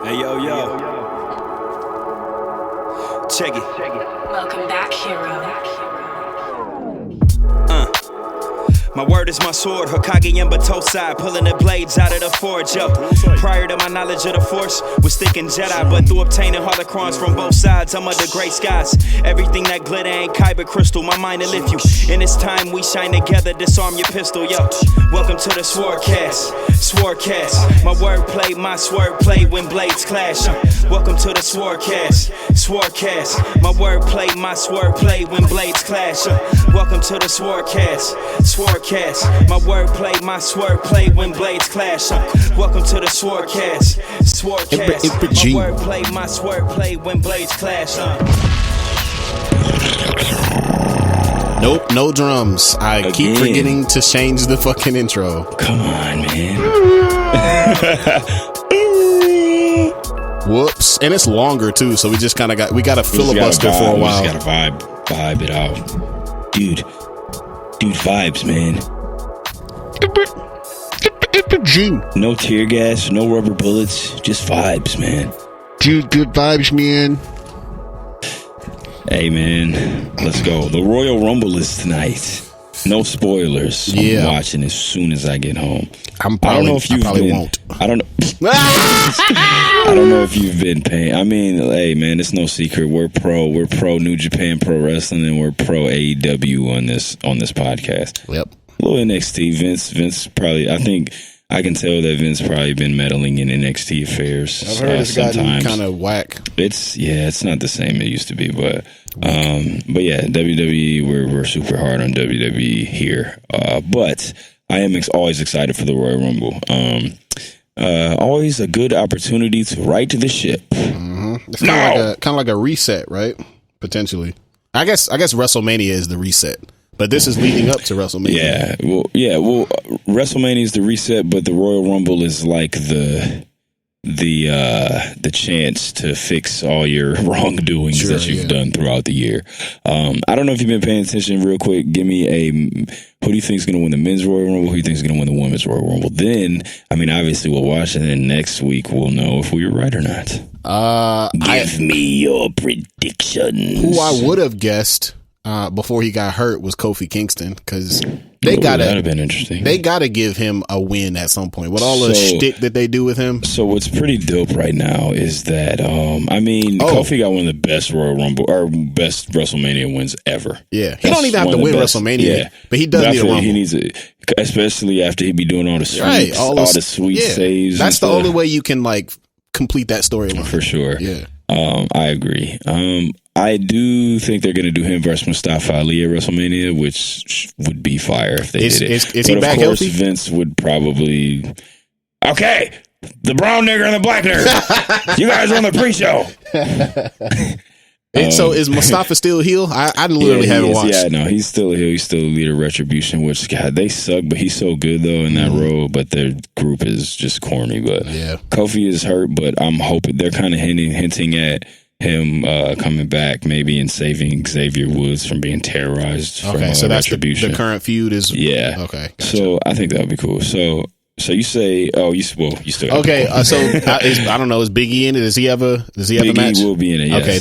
Hey, yo. Check it. Welcome back, Hir-O. My word is my sword, Hokage and Batosai, pulling the blades out of the forge, yo. Prior to my knowledge of the Force, was thinking Jedi, but through obtaining holocrons from both sides, I'm under gray skies. Everything that glitter ain't kyber crystal, my mind to lift you. In this time we shine together, disarm your pistol, yo. Welcome to the SwordCast. My wordplay, my swordplay when blades clash. Welcome to the SwordCast. My wordplay, my swordplay when blades clash. Welcome to the SwordCast. My wordplay, my swordplay when blades clash. Welcome to the SwordCast. My wordplay, my swordplay when blades clash. Nope, no drums. I keep forgetting to change the fucking intro. Come on, man. Whoops. And it's longer too, so we just kind of got a filibuster for a while. We just gotta vibe it out. Dude, vibes, man. No tear gas, no rubber bullets, just vibes, man. Dude, good vibes, man. Hey, man, let's go. The Royal Rumble is tonight. No spoilers. Yeah. I'm watching as soon as I get home. I don't know if you've been. Won't. I don't know. I don't know if you've been paying. I mean, hey, man, it's no secret. We're pro New Japan Pro Wrestling, and we're pro AEW on this podcast. Yep. A little NXT. Vince probably. I think I can tell that Vince probably been meddling in NXT affairs. I've heard it's gotten kind of whack. It's not the same it used to be, but yeah, WWE, we're super hard on WWE here. But I am always excited for the Royal Rumble. Always a good opportunity to right the ship. Mm-hmm. It's kind of like a reset, right? Potentially. I guess WrestleMania is the reset. But this is leading up to WrestleMania. Well, WrestleMania is the reset, but the Royal Rumble is like the chance to fix all your wrongdoings that you've done throughout the year. I don't know if you've been paying attention. Real quick, give me who do you think is going to win the men's Royal Rumble? Who do you think is going to win the women's Royal Rumble? Then, I mean, obviously we'll watch, and then next week we'll know if we were right or not. Give me your predictions. Who I would have guessed before he got hurt was Kofi Kingston, because that'd have been interesting. They gotta give him a win at some point with all the shtick that they do with him. So what's pretty dope right now is that Kofi got one of the best Royal Rumble or best WrestleMania wins ever. Yeah, he don't even have to win WrestleMania, but he does need a Rumble. He needs it, especially after he be doing all the sweeps, all the sweet saves. That's the only way you can complete that storyline for sure. Yeah, I agree. I do think they're going to do him versus Mustafa Ali at WrestleMania, which would be fire if they did it. Is he back healthy? Vince would probably. Okay, the brown nigger and the black nigger. You guys are on the pre-show. So is Mustafa still heel? I literally haven't watched. Yeah, no, he's still heel. He's still the leader of Retribution, which, God, they suck, but he's so good, though, in that role. But their group is just corny. But yeah, Kofi is hurt, but I'm hoping they're kind of hinting at him coming back maybe and saving Xavier Woods from being terrorized. Okay, so that's the current feud is. Yeah. Okay. Gotcha. So I think that would be cool. So you say, you still okay. So I don't know. Is Big E in it? Does he have a match? Big E will be in it. Yes. Okay,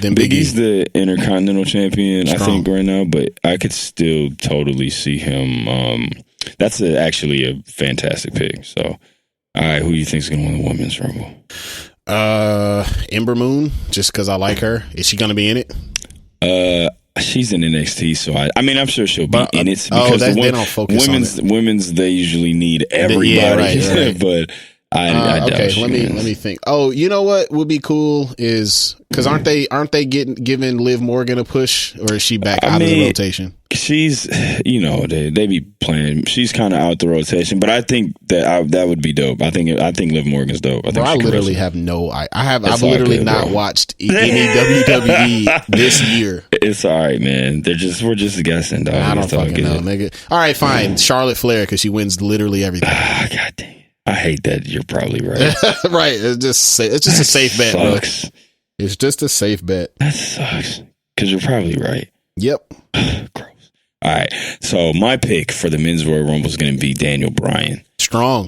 then Big E's the Intercontinental Champion, I think, right now. But I could still totally see him. That's actually a fantastic pick. So, all right, who do you think is going to win the Women's Rumble? Ember Moon, just because I like her. Is she going to be in it? She's in NXT, so I'm sure she'll be in it because they don't focus on it. Women's they usually need everybody. Yeah, right. But I doubt let me think. Oh, you know what would be cool is because aren't they giving Liv Morgan a push, or is she back out of the rotation? She's, they be playing. She's kind of out the rotation, but I think that would be dope. I think Liv Morgan's dope. I literally have no. I've literally not watched any WWE this year. It's all right, man. We're just guessing, dog. I don't fucking know, nigga. All right, fine. Charlotte Flair, because she wins literally everything. God damn. I hate that. You're probably right. Right. It's just a safe bet, bro. It's just a safe bet. That sucks. Because you're probably right. Yep. Gross. All right. So my pick for the men's Royal Rumble is going to be Daniel Bryan. Strong.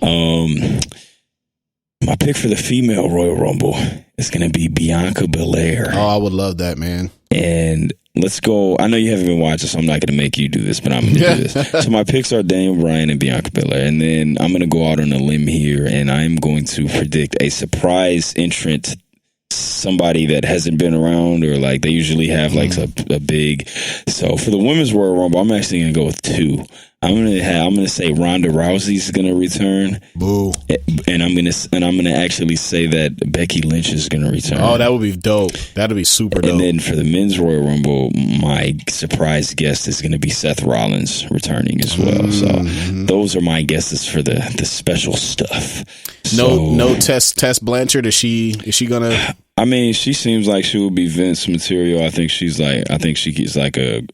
My pick for the female Royal Rumble is going to be Bianca Belair. Oh, I would love that, man. And let's go. I know you haven't been watching, so I'm not going to make you do this, but I'm going to do this. So my picks are Daniel Bryan and Bianca Belair. And then I'm going to go out on a limb here, and I'm going to predict a surprise entrant, somebody that hasn't been around, or like they usually have like a big. So for the women's Royal Rumble, I'm actually going to go with 2. I'm gonna say Ronda Rousey's gonna return. Boo. And I'm gonna actually say that Becky Lynch is gonna return. Oh, that would be dope. That'd be super dope. And then for the men's Royal Rumble, my surprise guest is gonna be Seth Rollins returning as well. So those are my guesses for the special stuff. No Tess Blanchard. Is she gonna? I mean, she seems like she would be Vince material. I think she's like a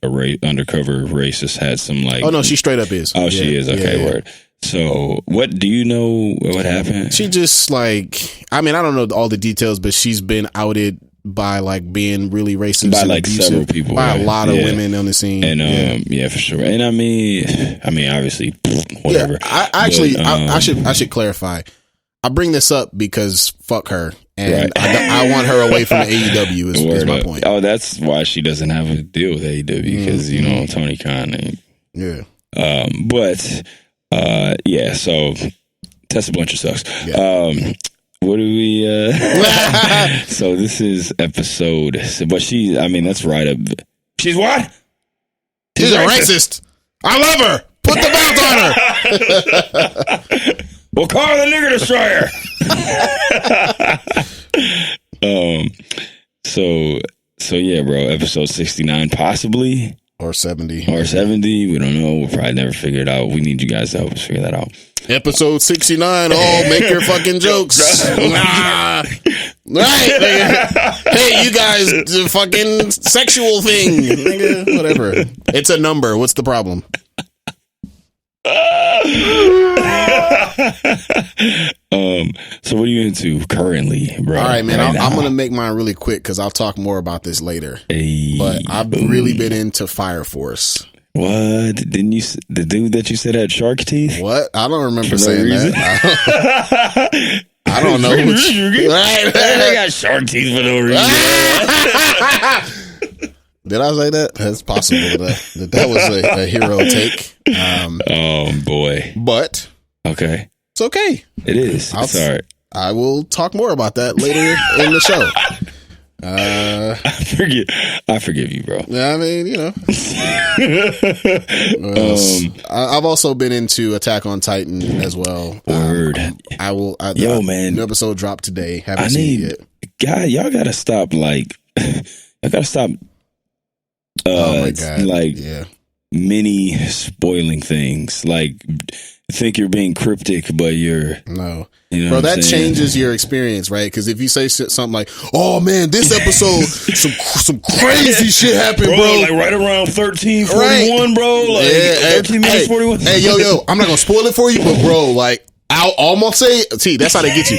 undercover racist. Had some like. Oh no, she straight up is. Oh, yeah, she is. Okay, yeah. Word. So, what do you know? What happened? She just like. I mean, I don't know all the details, but she's been outed by like being really racist by like several people, by a lot of women on the scene. And yeah, for sure. And I mean, obviously, whatever. Yeah, I should clarify. I bring this up because fuck her. And I want her away from the AEW is my point. Oh, that's why she doesn't have a deal with AEW because, Tony Khan. Yeah. Yeah, so Tessa Blanchard sucks. Yeah. What do we... So this is episode... But that's right up... She's what? She's a racist. I love her. Put the belt on her. We'll call her the nigger destroyer. So yeah, bro, episode 69 possibly, or 70, we don't know. We'll probably never figure it out. We need you guys to help us figure that out. Episode 69. Oh, make your fucking jokes. Right. Hey, you guys, the fucking sexual thing, nigga, whatever. It's a number. What's the problem? So what are you into currently, bro? All right, man. I'm gonna make mine really quick because I'll talk more about this later. But I've really been into Fire Force. What? Didn't you? The dude that you said had shark teeth? What? I don't remember saying that. I don't know. They got shark teeth for no reason. Did I say that? That's possible that was a Hir-O take. Oh boy! But okay, it's okay. It is. It's all right. I will talk more about that later in the show. I forgive you, bro. I mean, I've also been into Attack on Titan as well. Word. I will. Man, new episode dropped today. Haven't seen it yet. God, y'all gotta stop. Like, y'all gotta stop. Oh my God! Like, mini spoiling things. Like, think you're being cryptic, but you're no. You know bro, that changes your experience, right? Because if you say something like, "Oh man, this episode, some crazy shit happened, bro," like right around 13:41, bro, like 13 minutes 41. Hey, yo, I'm not gonna spoil it for you, but bro, like, I'll almost say, see, that's how they get you.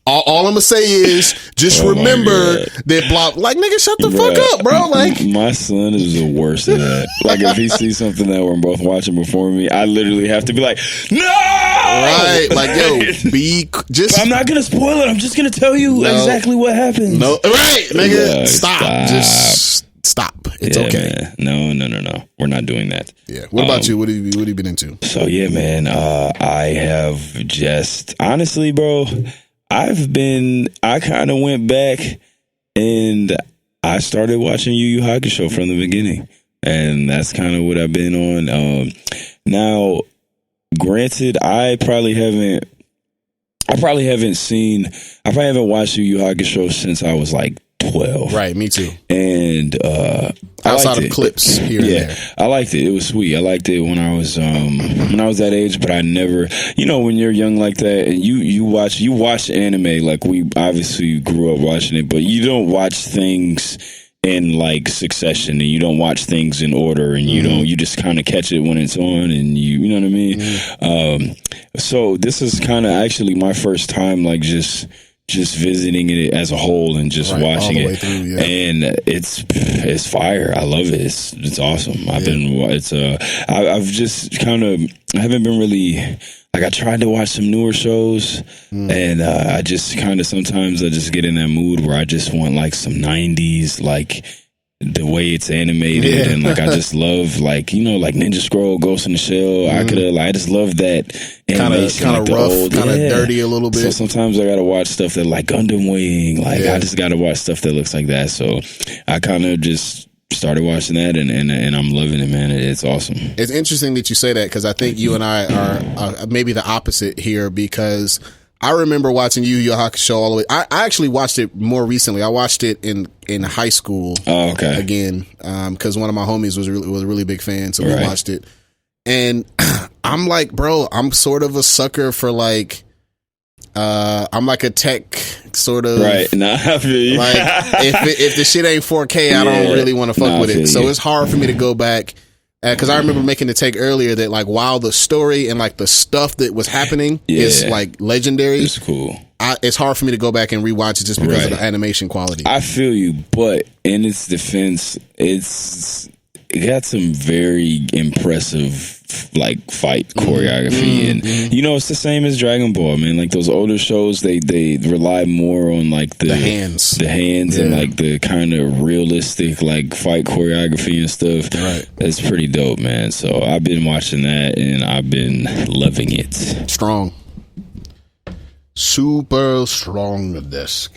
All I'm gonna say is just remember that block. Like, nigga, shut the fuck up, bro. Like, my son is the worst at that. Like, if he sees something that we're both watching before me, I literally have to be like, no, right? Like, yo, But I'm not gonna spoil it. I'm just gonna tell you exactly what happened. No, right, nigga, stop. Just stop. It's okay. Man. No. We're not doing that. Yeah. What about you? What have you been into? So yeah, man. I have just honestly, bro. I kind of went back and I started watching Yu Yu Hakusho from the beginning, and that's kind of what I've been on. Now, granted, I probably haven't watched Yu Yu Hakusho since I was like 12. Right, me too. And outside of clips here and there. I liked it. It was sweet. I liked it when I was that age, but I never, when you're young like that and you watch anime, like we obviously grew up watching it, but you don't watch things in like succession, and you don't watch things in order, and you just kind of catch it when it's on, and you know what I mean? So this is kind of actually my first time like just just visiting it as a whole and just watching it, through, and it's fire. I love it. It's awesome. I've just kind of I haven't been really like I tried to watch some newer shows, and I just kind of sometimes I just get in that mood where I just want like some 90s like. The way it's animated and like I just love like like Ninja Scroll, Ghost in the Shell. I just love that animation, kind of like rough, kind of dirty a little bit. So sometimes I gotta watch stuff that like Gundam Wing. Like I just gotta watch stuff that looks like that. So I kind of just started watching that and I'm loving it, man. It's awesome. It's interesting that you say that because I think you and I are maybe the opposite here because. I remember watching Yu Yu Hakusho all the way. I actually watched it more recently. I watched it in high school. Oh, okay. Again, because one of my homies was a really big fan, so we watched it. And I'm like, bro, I'm sort of a sucker for like, I'm like a tech sort of right. Nah, I feel you. Like if the shit ain't 4K, I don't really want to fuck with it. So it's hard for me to go back. Because I remember making the take earlier that like while the story and like the stuff that was happening is like legendary, it's cool. It's hard for me to go back and rewatch it just because of the animation quality. I feel you, but in its defense, it got some very impressive like fight choreography and it's the same as Dragon Ball, man. Like those older shows they rely more on like the hands and like the kind of realistic like fight choreography and stuff. Right. That's pretty dope, man. So I've been watching that and I've been loving it. Strong. Super strong disc.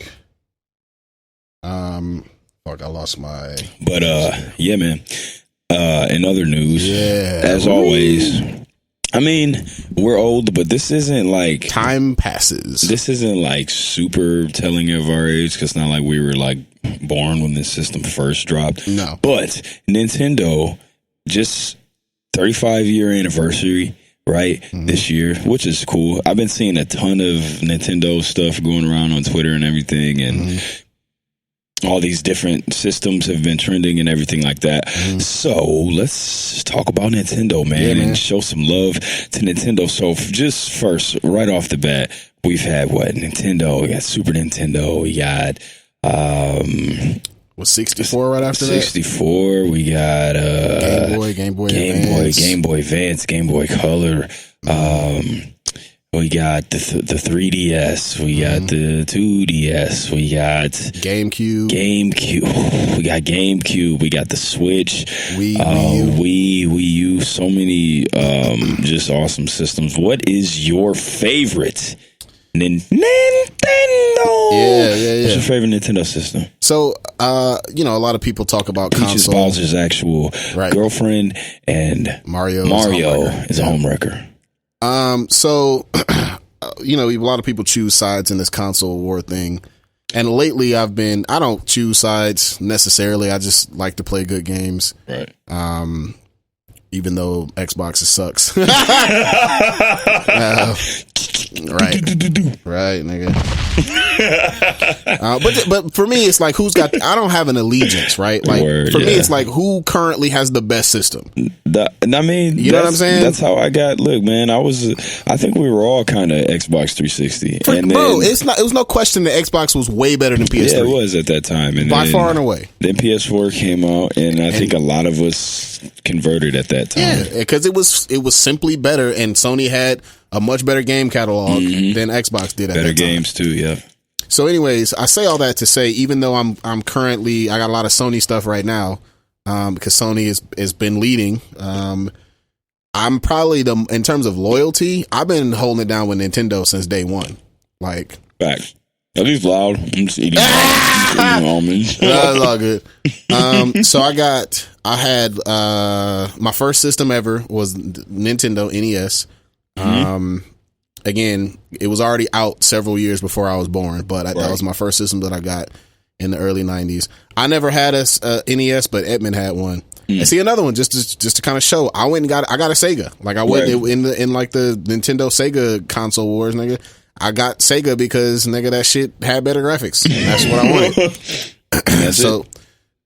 Fuck, I lost my But yeah, man. In other news, as always, I mean, we're old, but this isn't like time passes. This isn't like super telling of our age because it's not like we were like born when this system first dropped. No, but Nintendo just 35-year anniversary. Right, this year, which is cool. I've been seeing a ton of Nintendo stuff going around on Twitter and everything, and all these different systems have been trending and everything like that. So let's talk about Nintendo, man, and show some love to Nintendo. So just first, right off the bat, we've had Nintendo, we got Super Nintendo, we got was 64 right after 64, we got Game Boy Advance, Game Boy Color, we got the 3DS, we got the 2DS, we got GameCube, we got GameCube, we got the Switch, Wii U, so many just awesome systems. What is your favorite Nintendo? Yeah. What's your favorite Nintendo system? So, a lot of people talk about Peach's Bowser's actual girlfriend and Mario is a homewrecker. So, a lot of people choose sides in this console war thing. And lately I don't choose sides necessarily. I just like to play good games. Right. Even though Xbox sucks. Right, nigga. But for me, it's like I don't have an allegiance, right? Like for me, it's like who currently has the best system. You know what I'm saying? That's how I got. Look, man, I think we were all kind of Xbox 360. It was no question that Xbox was way better than PS3. Yeah, it was at that time, and by far and away. Then PS4 came out, and I think a lot of us converted at that time. Yeah, because it was simply better, and Sony had a much better game catalog than Xbox did at that time. Better games too, yeah. So anyways, I say all that to say, even though I'm currently, I got a lot of Sony stuff right now, because Sony has been leading. I'm probably in terms of loyalty, I've been holding it down with Nintendo since day one. Like, facts. At least loud. I'm just eating almonds. That's all good. So I had my first system ever was Nintendo NES. Again, it was already out several years before I was born, but that was my first system that I got in the early 90s. I never had a NES, but Edmund had one. And see, another one just to kind of show. I went and got a Sega. Like I went in like the Nintendo Sega console wars, nigga. I got Sega because nigga that shit had better graphics. And that's what I wanted. So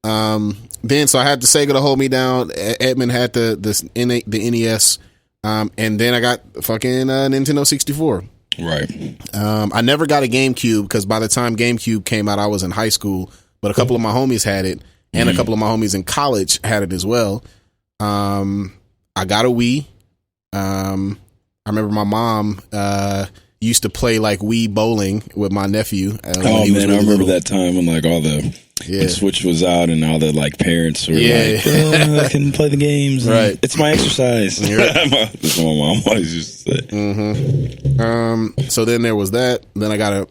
I had the Sega to hold me down. Edmund had the NES. And then I got fucking Nintendo 64. Right. I never got a GameCube because by the time GameCube came out, I was in high school. But a couple of my homies had it, and a couple of my homies in college had it as well. I got a Wii. I remember my mom used to play like Wii bowling with my nephew. Oh man, I remember that time when like all the when Switch was out and all the like parents were like, I can play the games. Right, it's my exercise. That's what my mom always used to say. So then there was that. Then I got a.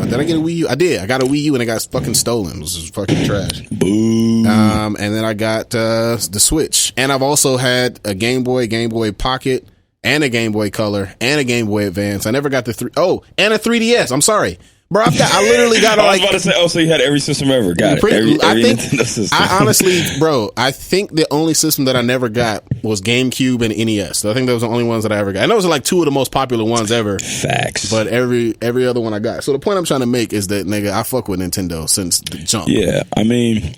Did I get a Wii U? I did. I got a Wii U and it got fucking stolen. It was just fucking trash. Boo. And then I got the Switch, and I've also had a Game Boy Pocket, and a Game Boy Color, and a Game Boy Advance. I never got the and a 3DS. I'm sorry, bro. I literally got I was about to say, so you had every system ever. Got it. Every Nintendo system. I honestly, bro, I think the only system that I never got was GameCube and NES. I think those were the only ones that I ever got. And those are like two of the most popular ones ever. Facts. But every other one I got. So the point I'm trying to make is that, nigga, I fuck with Nintendo since the jump. Yeah, I mean...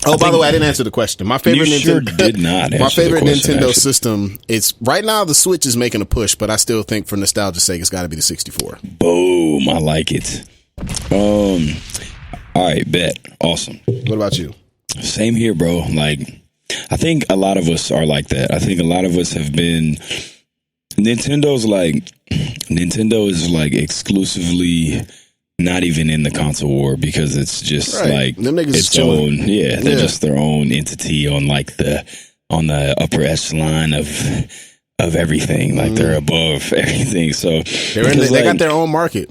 Oh, by the way, I didn't answer the question. My favorite did not my favorite question, Nintendo actually. system, it's right now the Switch is making a push, but I still think for nostalgia's sake, it's got to be the 64. Boom, I like it. All right, bet. Awesome. What about you? Same here, bro. Like, I think a lot of us are like that. I think a lot of us have been... Nintendo is like exclusively... not even in the console war because it's just like them niggas its own. Yeah, they're just their own entity on like the upper echelon of everything. Like they're above everything. So they got their own market.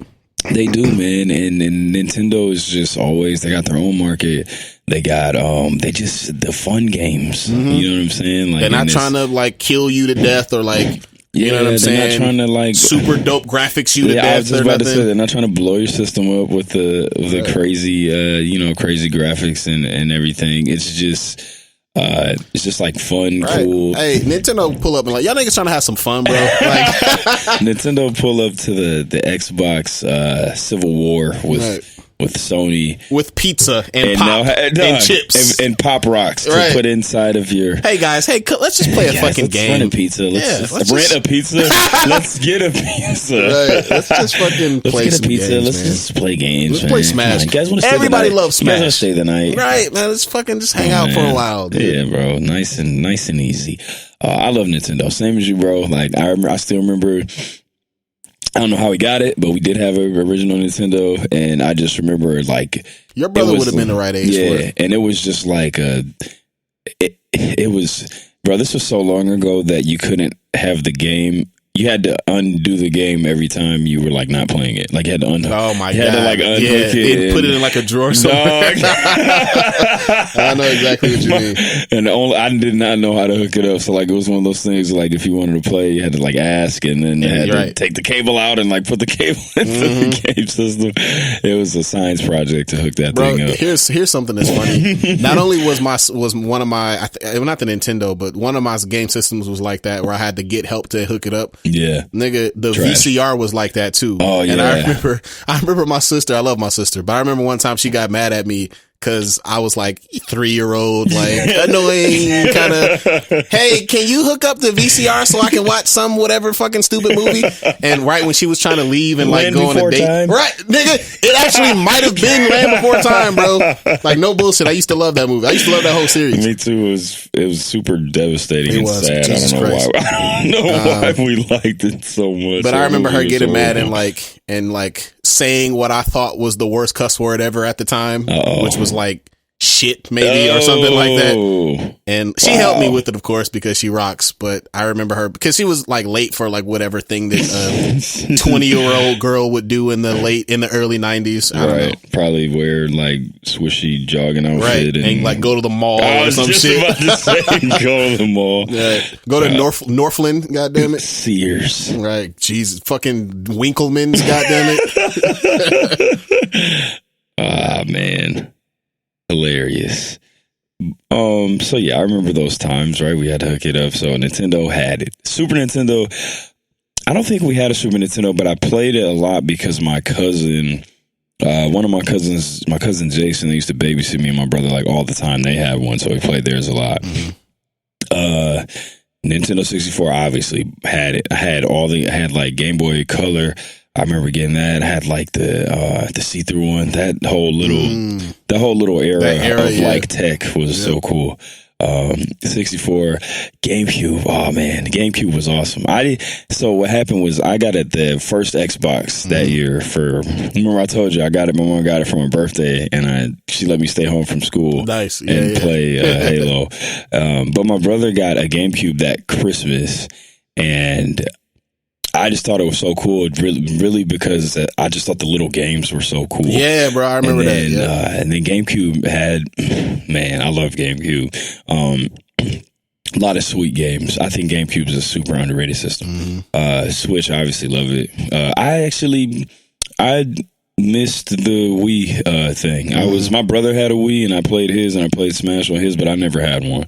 They do, man. And Nintendo is just always, they got their own market. They got the fun games. You know what I'm saying? Like they're not trying to like kill you to death or like. You know what I'm saying? They're not trying to like super dope graphics you to death. I was just about to say they're not trying to blow your system up with the crazy crazy graphics and everything. It's just like fun, cool. Hey, Nintendo pull up and like y'all niggas trying to have some fun, bro. Like Nintendo pull up to the Xbox Civil War with Sony, with pizza and pop and chips and pop rocks to put inside of your. Hey guys, let's just play a fucking game. Rent a pizza. Let's rent a pizza. Let's get a pizza. Right. Let's just fucking play some games. Let's just play games. Let's play Smash. Guys want to stay Everybody the night? loves Smash. You guys want to stay the night? Right, man. Let's fucking just hang out for a while, dude. Yeah, bro. Nice and easy. I love Nintendo. Same as you, bro. Like I still remember. I don't know how we got it, but we did have an original Nintendo, and I just remember like your brother would have been the right age for it. And it was just like it was, bro. This was so long ago that you couldn't have the game. You had to undo the game every time you were like not playing it. Like you had to Oh my god! You had to like unhook it and put it in like a drawer somewhere. I know exactly what you mean. And I did not know how to hook it up. So like it was one of those things. Like if you wanted to play, you had to like ask, and then you had to take the cable out and like put the cable into the game system. It was a science project to hook that thing up. Here's something that's funny. Not only was one of my not the Nintendo, but one of my game systems was like that where I had to get help to hook it up. Yeah, nigga, the VCR was like that too. Oh yeah, and I remember my sister. I love my sister, but I remember one time she got mad at me because I was like 3-year-old, like annoying kind of. Hey, can you hook up the VCR so I can watch some whatever fucking stupid movie? And right when she was trying to leave and like go on a date, right, nigga, it actually might have been Land Before Time, bro. Like no bullshit. I used to love that movie. I used to love that whole series. Me too. It was super devastating and sad. Jesus I don't know Christ. why. I don't know why we liked it so much. But I remember her getting mad and like saying what I thought was the worst cuss word ever at the time, which was like shit maybe or something like that. And she helped me with it, of course, because she rocks. But I remember her because she was like late for like whatever thing that 20-year-old girl would do in the early 90s. I don't know. Probably wear like swishy jogging outfit and like go to the mall or some shit. About to say, go to the mall. Go to Northland, goddammit. Sears. Right. Jesus. Fucking Winkleman's, goddammit. Ah, man. Hilarious. So yeah, I remember those times, right? We had to hook it up. So Nintendo had it. Super Nintendo. I don't think we had a Super Nintendo, but I played it a lot because my cousin, one of my cousins, my cousin Jason, they used to babysit me and my brother like all the time. They had one, so we played theirs a lot. Nintendo 64 obviously had it. I had like Game Boy Color. I remember getting that. I had like the see-through one. That whole little era of like tech was so cool. 64 GameCube. Oh man, the GameCube was awesome. So what happened was I got it the first Xbox that year remember I told you I got it, my mom got it for my birthday, and she let me stay home from school and play Halo. But my brother got a GameCube that Christmas, and I just thought it was so cool, really, because I just thought the little games were so cool. Yeah, bro, I remember that. Yeah. And then GameCube had, man, I love GameCube. A lot of sweet games. I think GameCube is a super underrated system. Switch, I obviously love it. I missed the Wii thing. My brother had a Wii, and I played his, and I played Smash on his, but I never had one.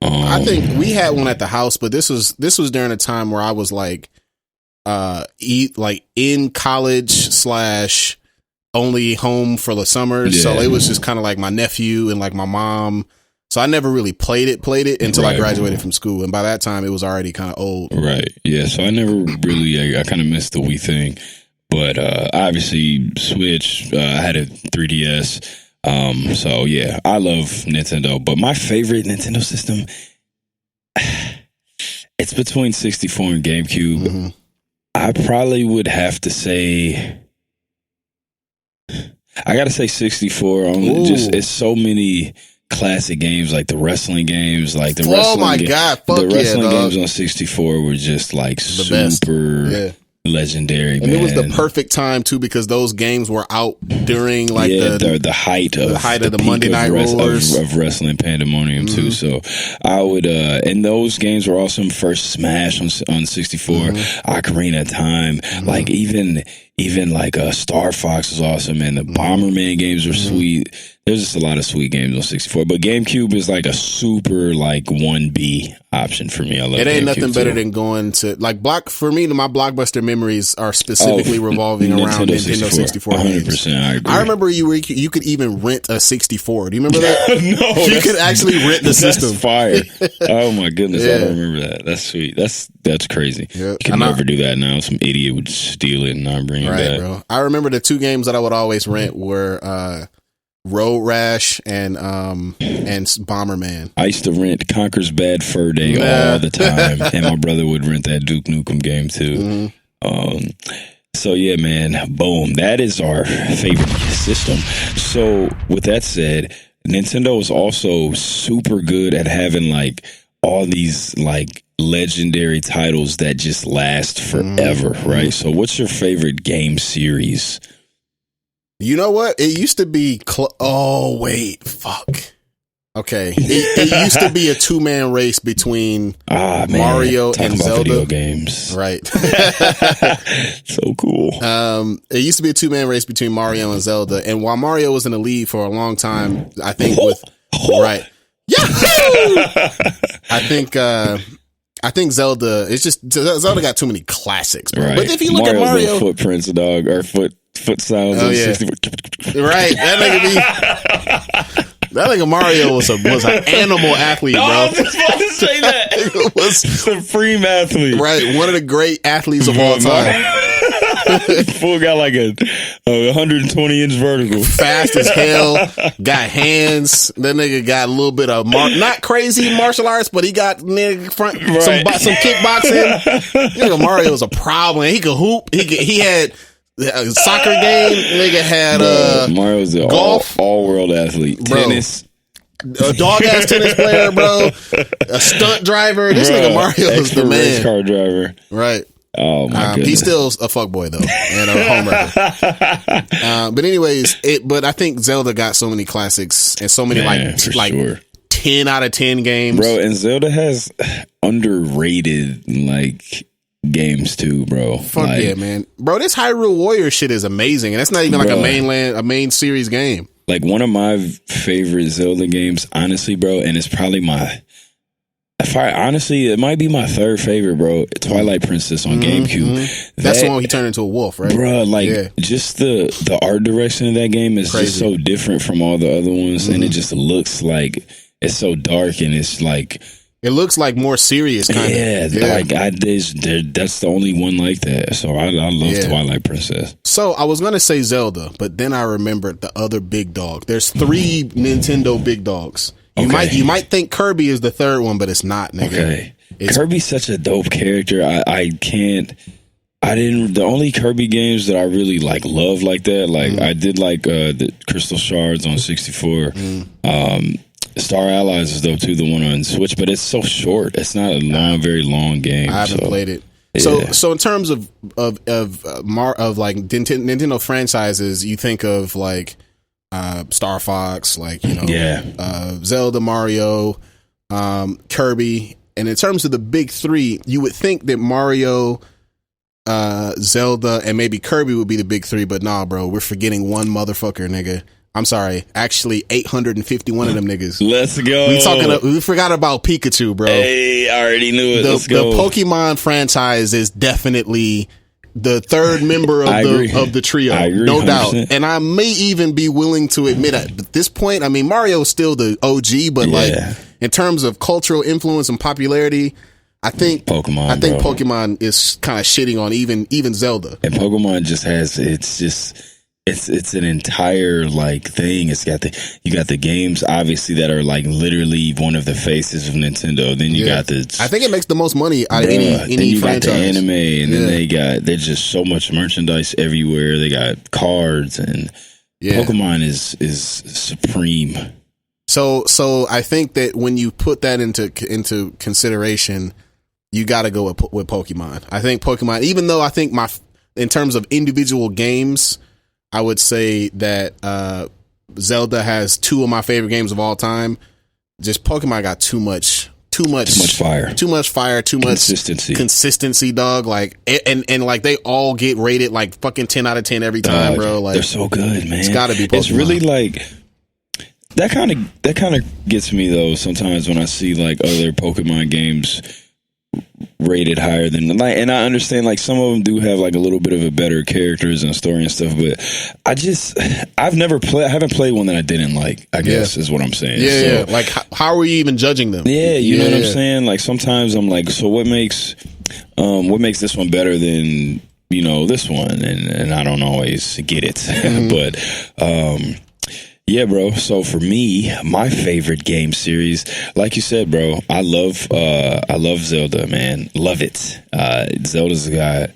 I think we had one at the house, but this was during a time where I was like in college / only home for the summers. So it was just kind of like my nephew and like my mom. So I never really played it until I graduated from school. And by that time it was already kind of old. Right. Yeah. So I never really, I kind of missed the Wii thing, but obviously Switch, I had a 3DS. So yeah, I love Nintendo, but my favorite Nintendo system, it's between 64 and GameCube. I probably would have to say, I gotta say 64. It's so many classic games, like the wrestling games, like the wrestling. The wrestling games on 64 were just like super legendary. And it was the perfect time too, because those games were out during like the height of the Monday Night Wars of wrestling pandemonium too. So I would and those games were awesome. First Smash on 64, Ocarina of Time, like even like Star Fox was awesome, and the Bomberman games were sweet. There's just a lot of sweet games on 64, but GameCube is like a super like 1B option for me. I love it. Ain't nothing better than going to like for me. My Blockbuster memories are specifically revolving around Nintendo 64 games. 100%. I agree. I remember you could even rent a 64. Do you remember that? No, you could actually rent the system. That's fire. Oh my goodness, I don't remember that. That's sweet. That's crazy. Yeah. You can never do that now. Some idiot would steal it and not bring it back. Bro. I remember the two games that I would always rent were Road Rash and Bomberman. I used to rent Conker's Bad Fur Day all the time, and my brother would rent that Duke Nukem game too. So yeah, man, boom. That is our favorite system. So with that said, Nintendo is also super good at having like all these like legendary titles that just last forever, right? So what's your favorite game series? You know what? It used to be Okay. It used to be a 2-man race between Mario and Zelda. Video games. Right. So cool. It used to be a 2-man race between Mario and Zelda. And while Mario was in the lead for a long time, I think right. Yahoo! I think Zelda, Zelda got too many classics, bro. Right. But if you look at Mario. Footprints, dog, or foot sounds. Oh, yeah. 64. Right. That nigga Mario was an animal athlete, bro. I was about to say that. It was supreme athlete. Right. One of the great athletes of all time. Fool got like a 120-inch vertical. Fast as hell. Got hands. That nigga got a little bit of not crazy martial arts, but he got some kickboxing. Nigga Mario was a problem. He could hoop. He had a soccer game. Nigga had Mario's the golf, all world athlete. Bro. Tennis. A dog ass tennis player, bro. A stunt driver. This nigga Mario is the man. Race car driver. Right. Oh my goodness. He's still a fuckboy though, and a homewrecker. But anyways, but I think Zelda got so many classics and so many 10 out of 10 games, bro. And Zelda has underrated like games too, bro. Fuck yeah, man, bro. This Hyrule Warrior shit is amazing, and that's not even like a main series game. Like one of my favorite Zelda games, honestly, bro, and it's probably it might be my third favorite, bro. Twilight Princess on GameCube. That's the one where he turned into a wolf, right? Bro, just the art direction of that game is just so different from all the other ones, and it just looks like it's so dark, and it's like It looks like more serious, kind of. Yeah, like that's the only one like that. So I love Twilight Princess. So I was gonna say Zelda, but then I remembered the other big dog. There's 3 Nintendo big dogs. You might think Kirby is the third one, but it's not, nigga. Okay, Kirby's such a dope character. The only Kirby games that I really love like that, I did the Crystal Shards on 64. Star Allies is dope too, the one on Switch, but it's so short. It's not a very long game. I haven't played it. Yeah. So in terms of Nintendo franchises, you think of Star Fox, Zelda, Mario, Kirby, and in terms of the big 3, you would think that Mario, Zelda, and maybe Kirby would be the big 3, but nah, bro, we're forgetting one motherfucker, nigga. I'm sorry, actually 851 of them niggas. Let's go. We forgot about Pikachu, bro. Hey, I already knew it. Let's go. The Pokemon franchise is definitely the third member of the trio, no 100%. Doubt. And I may even be willing to admit at this point, I mean, Mario's still the OG, but in terms of cultural influence and popularity, I think Pokemon is kind of shitting on even Zelda. And Pokemon just has it's an entire thing. You got the games obviously that are literally one of the faces of Nintendo. Then you got I think it makes the most money out of any then you franchise. Got the anime, and then there's just so much merchandise everywhere. They got cards, and Pokemon is supreme. So I think that when you put that into consideration, you got to go with Pokemon. I think Pokemon, even though I think in terms of individual games, I would say that Zelda has 2 of my favorite games of all time. Just Pokemon got too much fire, too much consistency, dog. And they all get rated fucking 10 out of 10 every time, bro. They're so good, man. It's got to be Pokemon. It's really that kind of gets me though. Sometimes when I see other Pokemon games rated higher than and I understand some of them do have a little bit of a better characters and story and stuff, but I haven't played one that I didn't like, I guess is what I'm saying. How are you even judging them? You know what I'm saying? Sometimes I'm so what makes this one better than this one, and I don't always get it. But yeah, bro. So for me, my favorite game series, like you said, bro, I love Zelda, man. Love it. Zelda's got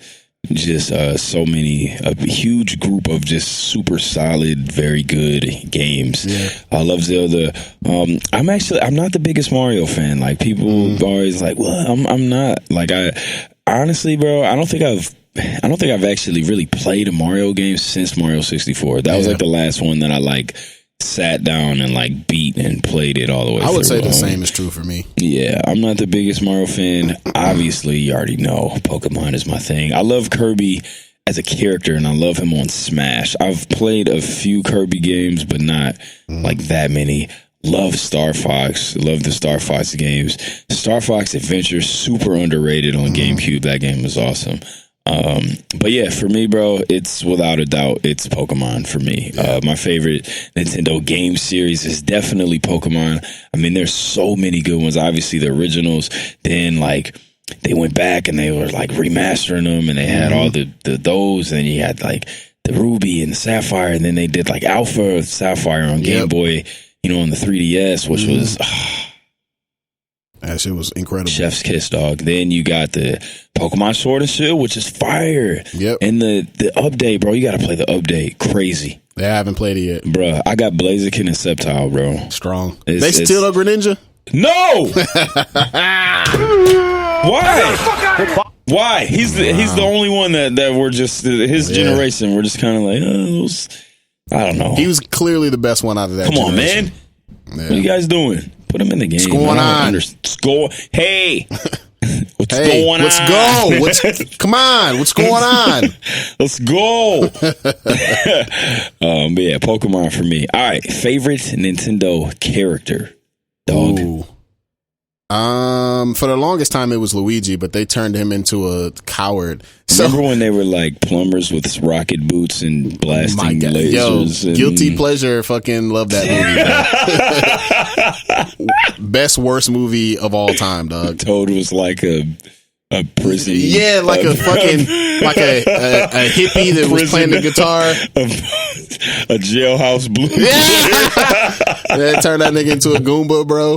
just a huge group of just super solid, very good games. Yeah. I love Zelda. I'm not the biggest Mario fan. People always well, I'm not. Honestly, bro, I don't think I've actually really played a Mario game since Mario 64. That was the last one that I sat down and beat and played it all the way through. I would say the same is true for me. Yeah, I'm not the biggest Mario fan. Obviously, you already know Pokemon is my thing. I love Kirby as a character, and I love him on Smash. I've played a few Kirby games, but not that many. Love Star Fox. Love the Star Fox games. Star Fox Adventure, super underrated on GameCube. That game was awesome. But yeah, for me, bro, it's without a doubt, it's Pokemon for me. My favorite Nintendo game series is definitely Pokemon. I mean, there's so many good ones. Obviously, the originals. Then, they went back and they were remastering them, and they had all the those. And you had the Ruby and the Sapphire, and then they did Alpha Sapphire on Game Boy, on the 3DS, which was. That shit was incredible. Chef's kiss, dog. Then you got the Pokemon Sword and Shield, which is fire. Yep. And the update, bro. You got to play the update. Crazy. Yeah, I haven't played it yet. Bro, I got Blaziken and Sceptile, bro. Strong. They still a Greninja? No! Why? Why? He's the only one that we're just, his generation, we're just kind of I don't know. He was clearly the best one out of that Come on, generation. man. Yeah. What are you guys doing? Put him in the game. What's going on? Hey. What's going on? Let's go. Come on. What's going on? Let's go. But yeah, Pokemon for me. All right. Favorite Nintendo character, dog. Ooh. For the longest time it was Luigi, but they turned him into a coward. So, remember when they were like plumbers with rocket boots and blasting lasers? Yo, guilty pleasure, fucking love that movie. Best worst movie of all time, dog. Toad was like a prison. Yeah, like a fucking like a hippie that was playing the guitar. A jailhouse blues. Yeah. They turned that nigga into a Goomba, bro.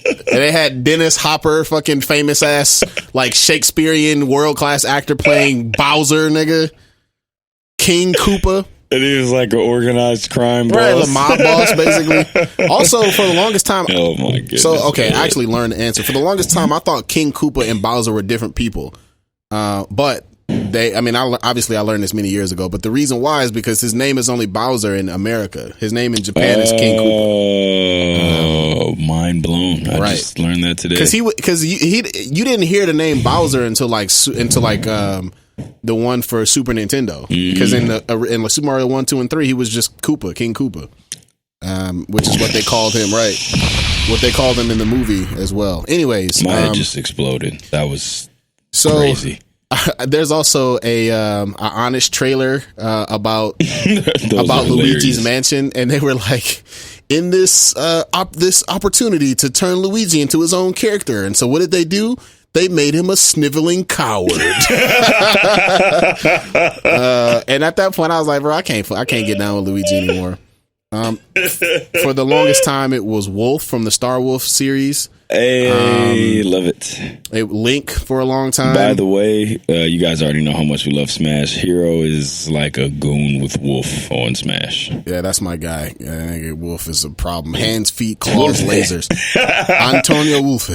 And they had Dennis Hopper, fucking famous ass, like Shakespearean world class actor playing Bowser, nigga. King Koopa. And he was like an organized crime boss. Right, the mob boss, basically. Also, for the longest time. Oh my goodness. So, okay, I actually learned the answer. For the longest time, I thought King Koopa and Bowser were different people. But obviously I learned this many years ago, but the reason why is because his name is only Bowser in America. His name in Japan is King Koopa. Oh, mind blown. I just learned that today. Because you didn't hear the name Bowser until the one for Super Nintendo. Because in Super Mario 1, 2, and 3, he was just Koopa, King Koopa. Which is what they called him, right? What they called him in the movie as well. Anyways. My head just exploded. That was crazy. There's also a honest trailer about Luigi's Mansion, and they were like, in this opportunity to turn Luigi into his own character, and so what did they do? They made him a sniveling coward. And at that point, I was like, bro, I can't get down with Luigi anymore. For the longest time, it was Wolf from the Star Wolf series. Hey, love it. Link for a long time. By the way, you guys already know how much we love Smash. Hir-O is like a goon with Wolf on Smash. Yeah, that's my guy. Yeah, Wolf is a problem. Hands, feet, claws, lasers. Antonio Wolfe.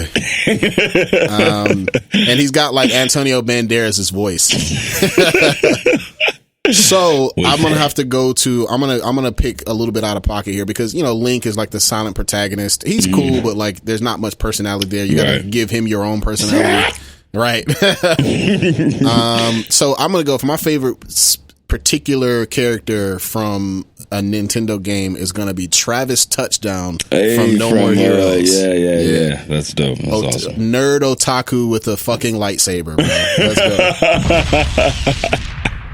And he's got like Antonio Banderas' voice. So I'm gonna have to go to. I'm gonna pick a little bit out of pocket here because Link is like the silent protagonist. He's cool, but like there's not much personality there. You gotta give him your own personality, right? So I'm gonna go for my favorite particular character from a Nintendo game is gonna be Travis Touchdown from No More Heroes. Yeah. That's dope. That's awesome. Nerd otaku with a fucking lightsaber, bro. Let's go.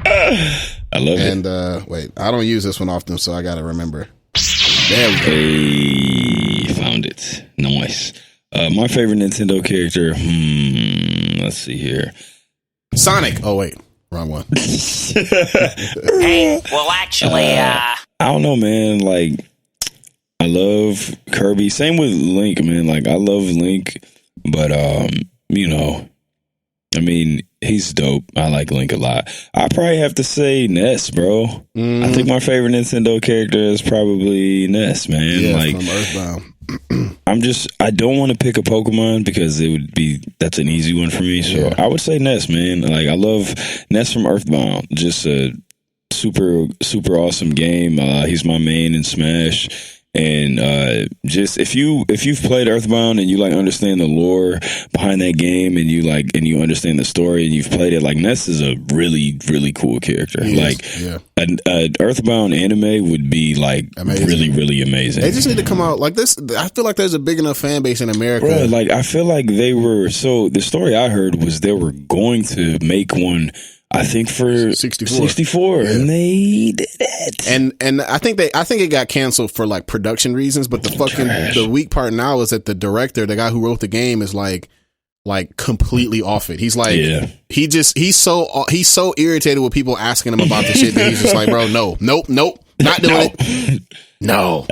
I love it. And wait, I don't use this one often, so I gotta remember. There we go. Hey, found it. Nice. My favorite Nintendo character. Let's see here. Sonic. Oh wait, wrong one. Hey, well, actually, I don't know, man. Like, I love Kirby. Same with Link, man. Like, I love Link, but I mean, he's dope. I like Link a lot. I probably have to say Ness, bro. I think my favorite Nintendo character is probably Ness, man. Yeah, like from Earthbound. I don't want to pick a Pokemon because that's an easy one for me. So I would say Ness, man. Like, I love Ness from Earthbound. Just a super, super awesome game. He's my main in Smash. And just if you've played Earthbound and you like understand the lore behind that game and you understand the story and you've played it, like Ness is a really, really cool character. An Earthbound anime would be like amazing. Really, really amazing. They just need to come out like this. I feel like there's a big enough fan base in America. Bro, like I feel like the story I heard was they were going to make one, I think for 64 and they did it. And I think it got canceled for like production reasons, but the weak part now is that the director, the guy who wrote the game, is like completely off it. He's like he's so irritated with people asking him about the shit that he's just like, bro, nope, not doing it. No.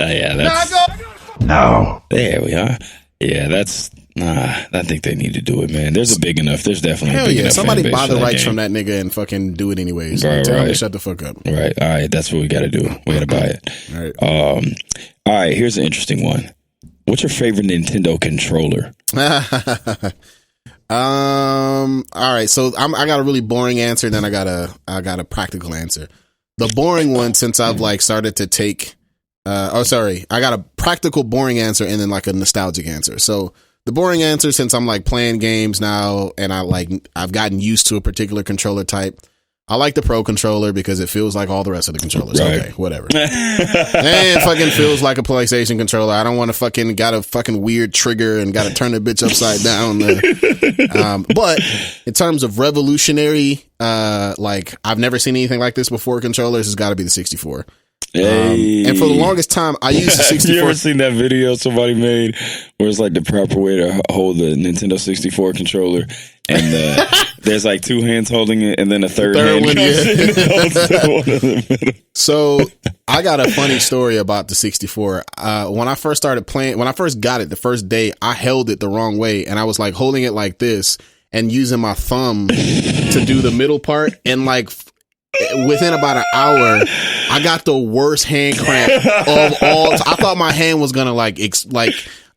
No. There we are. Yeah, that's I think they need to do it, man. There's definitely a big enough somebody fan base buy the rights game. from that nigga and fucking do it anyways. Right, Tell him to shut the fuck up. Right. All right. That's what we got to do. We got to buy it. All right. All right. Here's an interesting one. What's your favorite Nintendo controller? All right. So I got a really boring answer, then I got a practical answer. The boring one, since I've like started to take. I got a practical boring answer and then like a nostalgic answer. So the boring answer, since I'm like playing games now and I've gotten used to a particular controller type, I like the Pro controller because it feels like all the rest of the controllers. Right. Okay, whatever. And fucking feels like a PlayStation controller. I don't want to fucking got a fucking weird trigger and got to turn the bitch upside down. But in terms of revolutionary, like I've never seen anything like this before. Controllers has got to be the 64. And for the longest time, I used the 64. You ever seen that video somebody made where it's like the proper way to hold the Nintendo 64 controller, and there's like two hands holding it, and then a third hand one, comes in and holds the one in the middle. So I got a funny story about the 64. When I first started playing, when I first got it, the first day, I held it the wrong way, and I was like holding it like this and using my thumb to do the middle part, and like within about an hour, I got the worst hand cramp of all. I thought my hand was gonna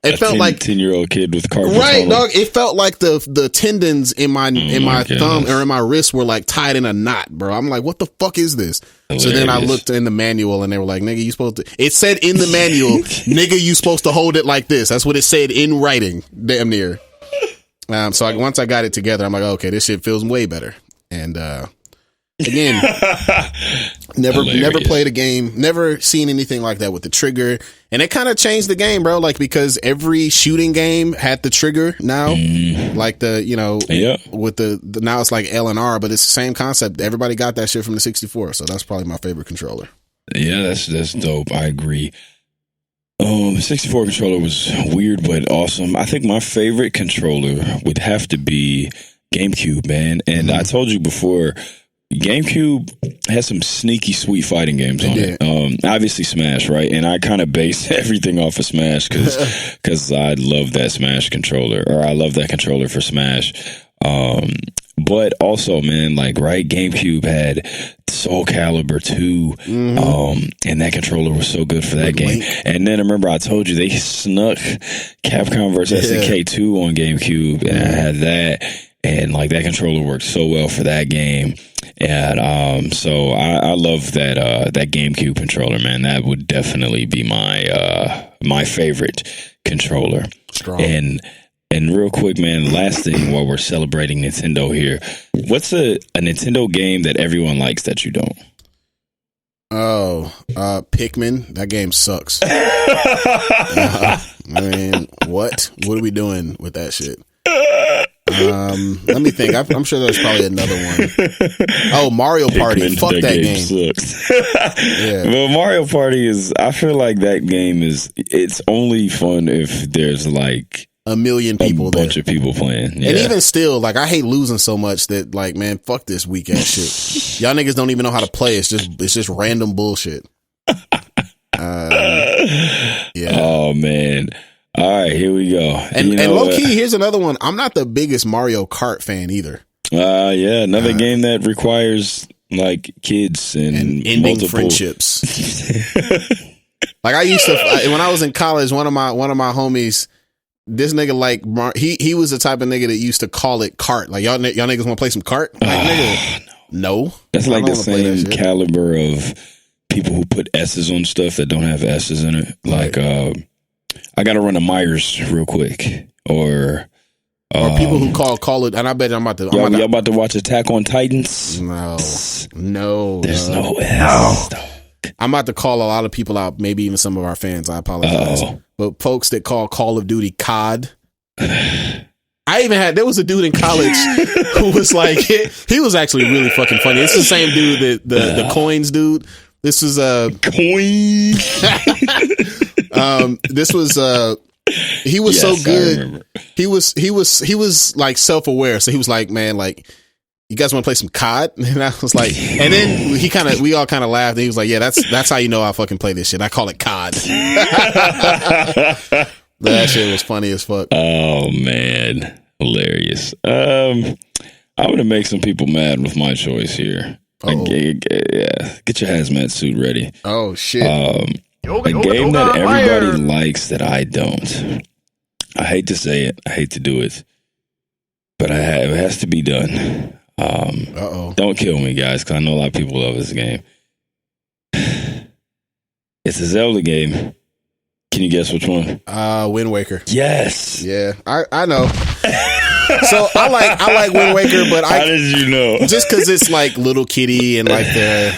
it felt like 10-year-old kid with carpal right, tunnel. dog. It felt like the tendons in my thumb or in my wrist were like tied in a knot, bro. I'm like, what the fuck is this? Hilarious. So then I looked in the manual and they were like, nigga, you supposed to. It said in the manual, nigga, you supposed to hold it like this. That's what it said in writing, damn near. So once I got it together, I'm like, okay, this shit feels way better. And again, never played a game, never seen anything like that with the trigger, and it kind of changed the game, bro. Like because every shooting game had the trigger now, like with the now it's like L and R, but it's the same concept. Everybody got that shit from the 64, so that's probably my favorite controller. Yeah, that's dope. I agree. The 64 controller was weird but awesome. I think my favorite controller would have to be GameCube, man. And I told you before, GameCube has some sneaky sweet fighting games on it. Obviously Smash, right? And I kind of base everything off of Smash because I love that Smash controller, or I love that controller for Smash. But also, man, like, right, GameCube had Soul Calibur 2, and that controller was so good for that game. And then I remember I told you they snuck Capcom vs. SNK 2 on GameCube, and I had that, and like that controller worked so well for that game. And so I love that that GameCube controller, man. That would definitely be my favorite controller. Strong. And real quick, man, last thing while we're celebrating Nintendo here, what's a Nintendo game that everyone likes that you don't? Pikmin. That game sucks. What are we doing with that shit? Let me think. I'm sure there's probably another one. Oh, Mario Party. Pikmin, Fuck that game. Sucks. Yeah. Well, Mario Party I feel like that game it's only fun if there's like a million people a bunch of people playing. Yeah. And even still, like, I hate losing so much that, like, man, fuck this weak ass shit. Y'all niggas don't even know how to play. It's just random bullshit. Yeah. Oh, man. All right, here we go. And low key, here's another one. I'm not the biggest Mario Kart fan either. Yeah, another game that requires like kids and ending multiple friendships. Like I used to when I was in college, one of my homies, this nigga like he was the type of nigga that used to call it cart. Like y'all niggas want to play some cart? Like nigga, no. That's like the same caliber of people who put S's on stuff that don't have S's in it. Like I got to run a Myers real quick, or people who call it. And I bet I'm about to. Y'all about to watch Attack on Titans? No. There's no S. I'm about to call a lot of people out. Maybe even some of our fans. I apologize, but folks that call Call of Duty COD. There was a dude in college who was like, he was actually really fucking funny. It's the same dude the coins dude. This was coin. This was he was so good. He was like self-aware. So he was like, man, like, you guys want to play some COD? And I was like, and then we all kind of laughed. And he was like, yeah, that's how you know I fucking play this shit. I call it COD. That shit was funny as fuck. Oh man, hilarious. I'm gonna make some people mad with my choice here. Yeah, get your hazmat suit ready. Oh shit. A game that everybody likes that I don't. I hate to say it. I hate to do it. But it has to be done. Don't kill me, guys, because I know a lot of people love this game. It's a Zelda game. Can you guess which one? Wind Waker. Yes. Yeah, I know. So I like Wind Waker, but how did you know? Just because it's like Little Kitty and like the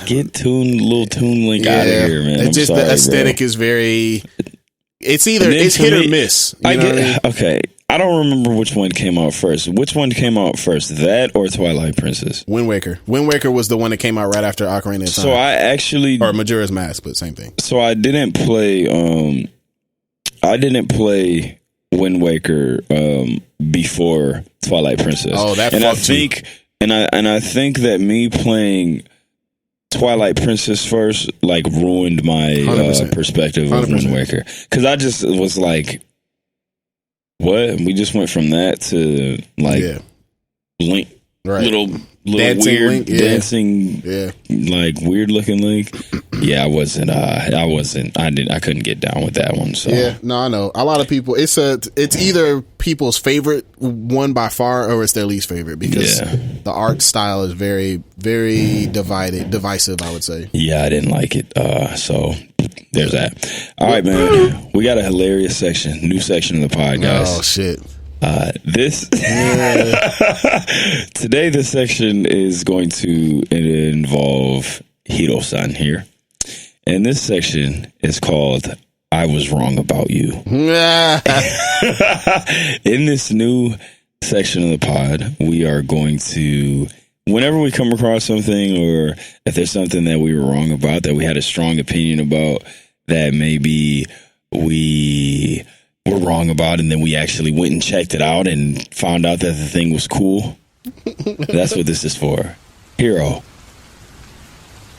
little Toon Link out of here, man. It's just the aesthetic is very. It's either it's hit or miss. Okay. I don't remember which one came out first. Which one came out first, that or Twilight Princess? Wind Waker. Wind Waker was the one that came out right after Ocarina of Time. So I actually, or Majora's Mask, but same thing. So I didn't play. Wind Waker before Twilight Princess. Oh, that and fucked you. I think that me playing Twilight Princess first like ruined my perspective of 100%. Wind Waker, because I just was like, what? We just went from that to like Link, right. little dancing weird Link, dancing, like weird looking Link. Yeah, I couldn't get down with that one. So yeah, no, I know. A lot of people, it's either people's favorite one by far or it's their least favorite, because the art style is very, very divisive, I would say. Yeah, I didn't like it. So there's that. All right, man. We got a hilarious section, new section of the pod, guys. Oh shit. Today this section is going to involve Hir-O-san here. And this section is called I Was Wrong About You. In this new section of the pod, we are going to, whenever we come across something, or if there's something that we were wrong about, that we had a strong opinion about, that maybe we were wrong about, and then we actually went and checked it out and found out that the thing was cool. That's what this is for. Hir-O.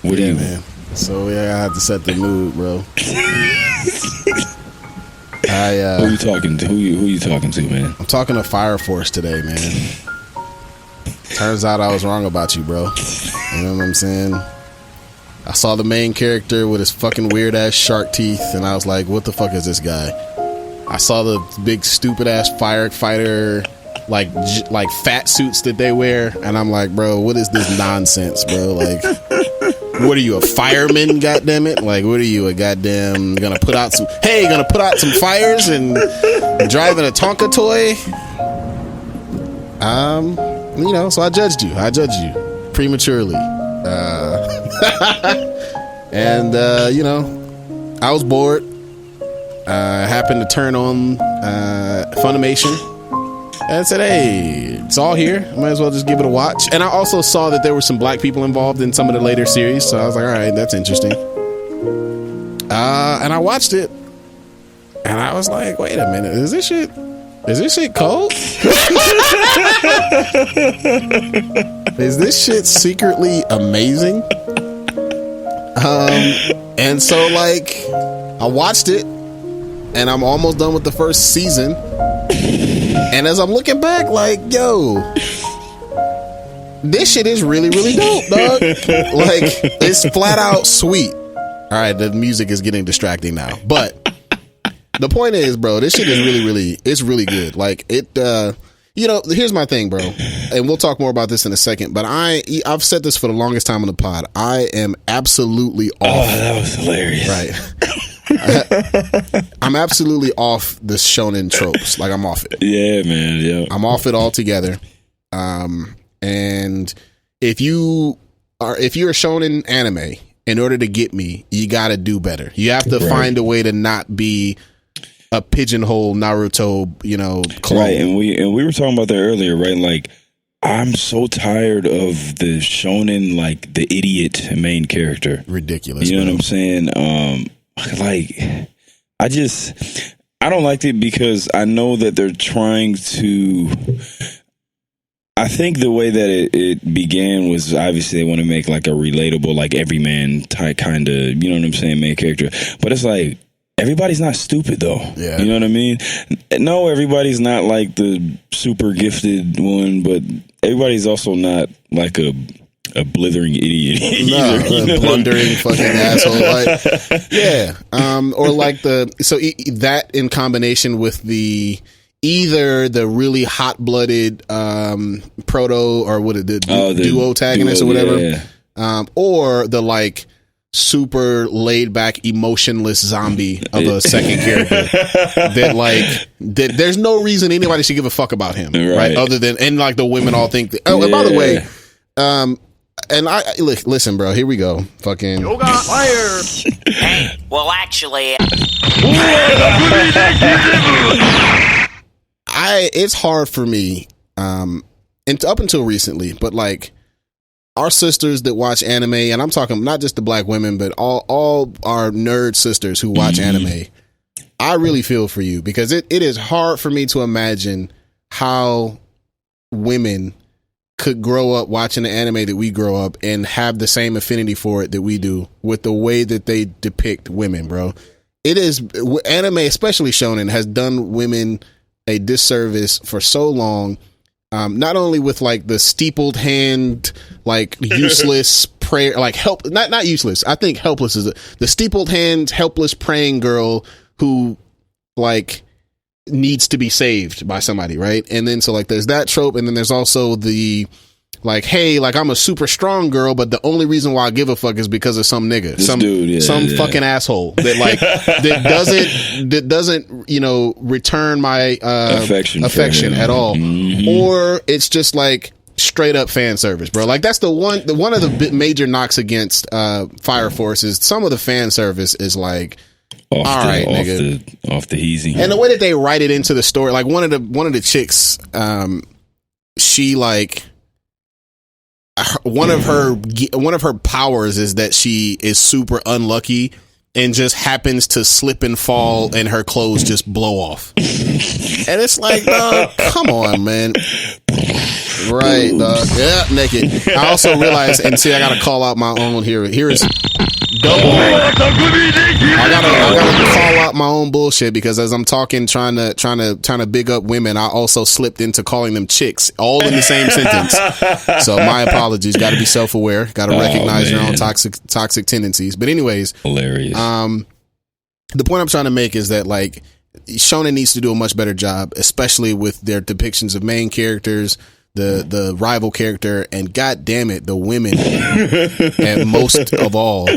What do you, man? So I have to set the mood, bro. Who you talking to? Who you talking to, man? I'm talking to Fire Force today, man. Turns out I was wrong about you, bro. You know what I'm saying? I saw the main character with his fucking weird ass shark teeth, and I was like, what the fuck is this guy? I saw the big stupid ass firefighter like fat suits that they wear, and I'm like, bro, what is this nonsense, bro? Like, what are you, a fireman? Goddamn it! Like, what are you, a goddamn gonna put out some fires and driving a Tonka toy? So I judged you prematurely, and I was bored. I happened to turn on Funimation and said, hey, it's all here. I might as well just give it a watch. And I also saw that there were some black people involved in some of the later series, so I was like, all right, that's interesting. And I watched it, and I was like, wait a minute, is this shit cold? Is this shit secretly amazing? And so like I watched it, and I'm almost done with the first season. And as I'm looking back, like, yo, this shit is really, really dope, dog. Like, it's flat out sweet. All right, the music is getting distracting now, but the point is, bro, this shit is really, really, it's really good. Like, it, here's my thing, bro, and we'll talk more about this in a second, but I've said this for the longest time on the pod. I am absolutely off. Oh, that was hilarious. Right. I'm absolutely off the shonen tropes. Like, I'm off it. Yeah, man. Yeah, I'm off it altogether. And if you're a shonen anime, in order to get me, you got to do better. You have to find a way to not be a pigeonhole Naruto, clone. Right, and we were talking about that earlier, right? Like, I'm so tired of the shonen, like the idiot main character. Ridiculous. You know what I'm saying? Like, I don't like it because I know that they're trying to. I think the way that it began was obviously they want to make like a relatable, like everyman type kind of, you know what I'm saying, main character. But it's like, everybody's not stupid though. Yeah. You know what I mean? No, everybody's not like the super gifted one, but everybody's also not like a blithering idiot either, blundering fucking asshole. Like, yeah. Or like that in combination with either the really hot-blooded proto or the duo antagonist or whatever, or the like super laid back, emotionless zombie of a second character that there's no reason anybody should give a fuck about him, right? Other than, and like the women all think that, and by the way, and I listen, bro, here we go. Fucking yoga fire. Hey, well, actually, it's hard for me, and up until recently, but like our sisters that watch anime, and I'm talking not just the black women, but all our nerd sisters who watch anime. I really feel for you, because it is hard for me to imagine how women could grow up watching the anime that we grow up and have the same affinity for it that we do with the way that they depict women, bro. It is anime, especially shonen, has done women a disservice for so long. Not only with like the steepled hand, like useless prayer, like help, not useless. I think helpless is the steepled hand, helpless praying girl who like needs to be saved by somebody, right? And then so like there's that trope, and then there's also the like, hey, like I'm a super strong girl, but the only reason why I give a fuck is because of some nigga, some fucking asshole that like that doesn't you know return my affection at all, or it's just like straight up fan service, bro. Like that's one of the major knocks against Fire Force is some of the fan service is like off the easy, and the way that they write it into the story, like one of the chicks, she like. One of her powers is that she is super unlucky and just happens to slip and fall and her clothes just blow off. And it's like, dog, come on, man. Right, dog. Yeah, naked. I also realized, and see, I gotta call out my own here. Here is double. I gotta call out my own bullshit, because as I'm talking, trying to big up women, I also slipped into calling them chicks, all in the same sentence. So my apologies. Got to be self-aware. Got to recognize your own toxic tendencies. But anyways, hilarious. The point I'm trying to make is that like shonen needs to do a much better job, especially with their depictions of main characters, the rival character, and god damn it, the women, and most of all.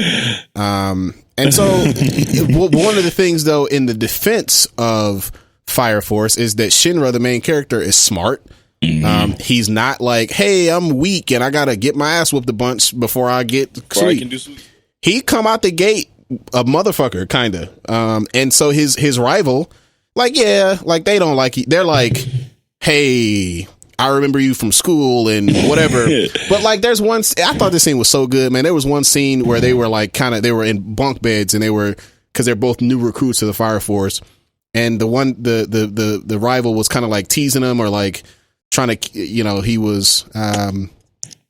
And so one of the things though in the defense of Fire Force is that Shinra, the main character, is smart. He's not like, hey, I'm weak and I gotta get my ass whooped a bunch before I get sweet. He come out the gate a motherfucker, kinda. And so his rival, like, yeah, like they don't like you. They're like, hey, I remember you from school and whatever. But like there's one, I thought this scene was so good, man. There was one scene where they were like they were in bunk beds, and because they're both new recruits to the Fire Force, and the rival was kind of like teasing him, or like trying to, you know, he was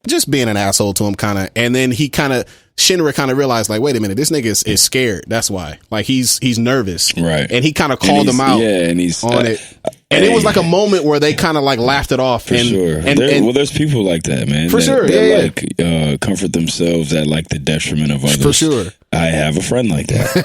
just being an asshole to him kind of. And then Shinra kind of realized, like, wait a minute, this nigga is scared. That's why. Like he's nervous. Right. And he kind of called him out and he's on it. And it was like a moment where they kind of like laughed it off. For sure. Well, there's people like that, man. For sure. Yeah. Like comfort themselves at like the detriment of others. For sure. I have a friend like that.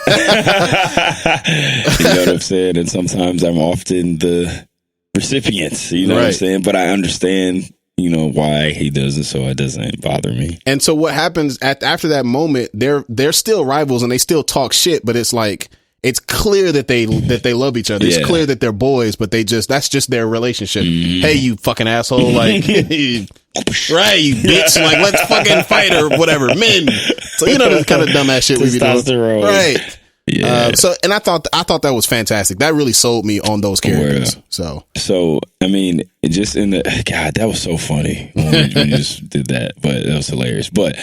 You know what I'm saying? And sometimes I'm often the recipient. You know what I'm saying? But I understand, you know, why he does it, so it doesn't bother me. And so what happens after that moment, they're still rivals and they still talk shit, but it's like it's clear that they love each other. It's clear that they're boys, but that's just their relationship. Hey, you fucking asshole, like right, you bitch, like let's fucking fight or whatever. Men. So you know the kind of dumbass shit we be doing. Right. Yeah. And I thought that was fantastic. That really sold me on those characters. So I mean, just in the God, that was so funny when we just did that, but that was hilarious. But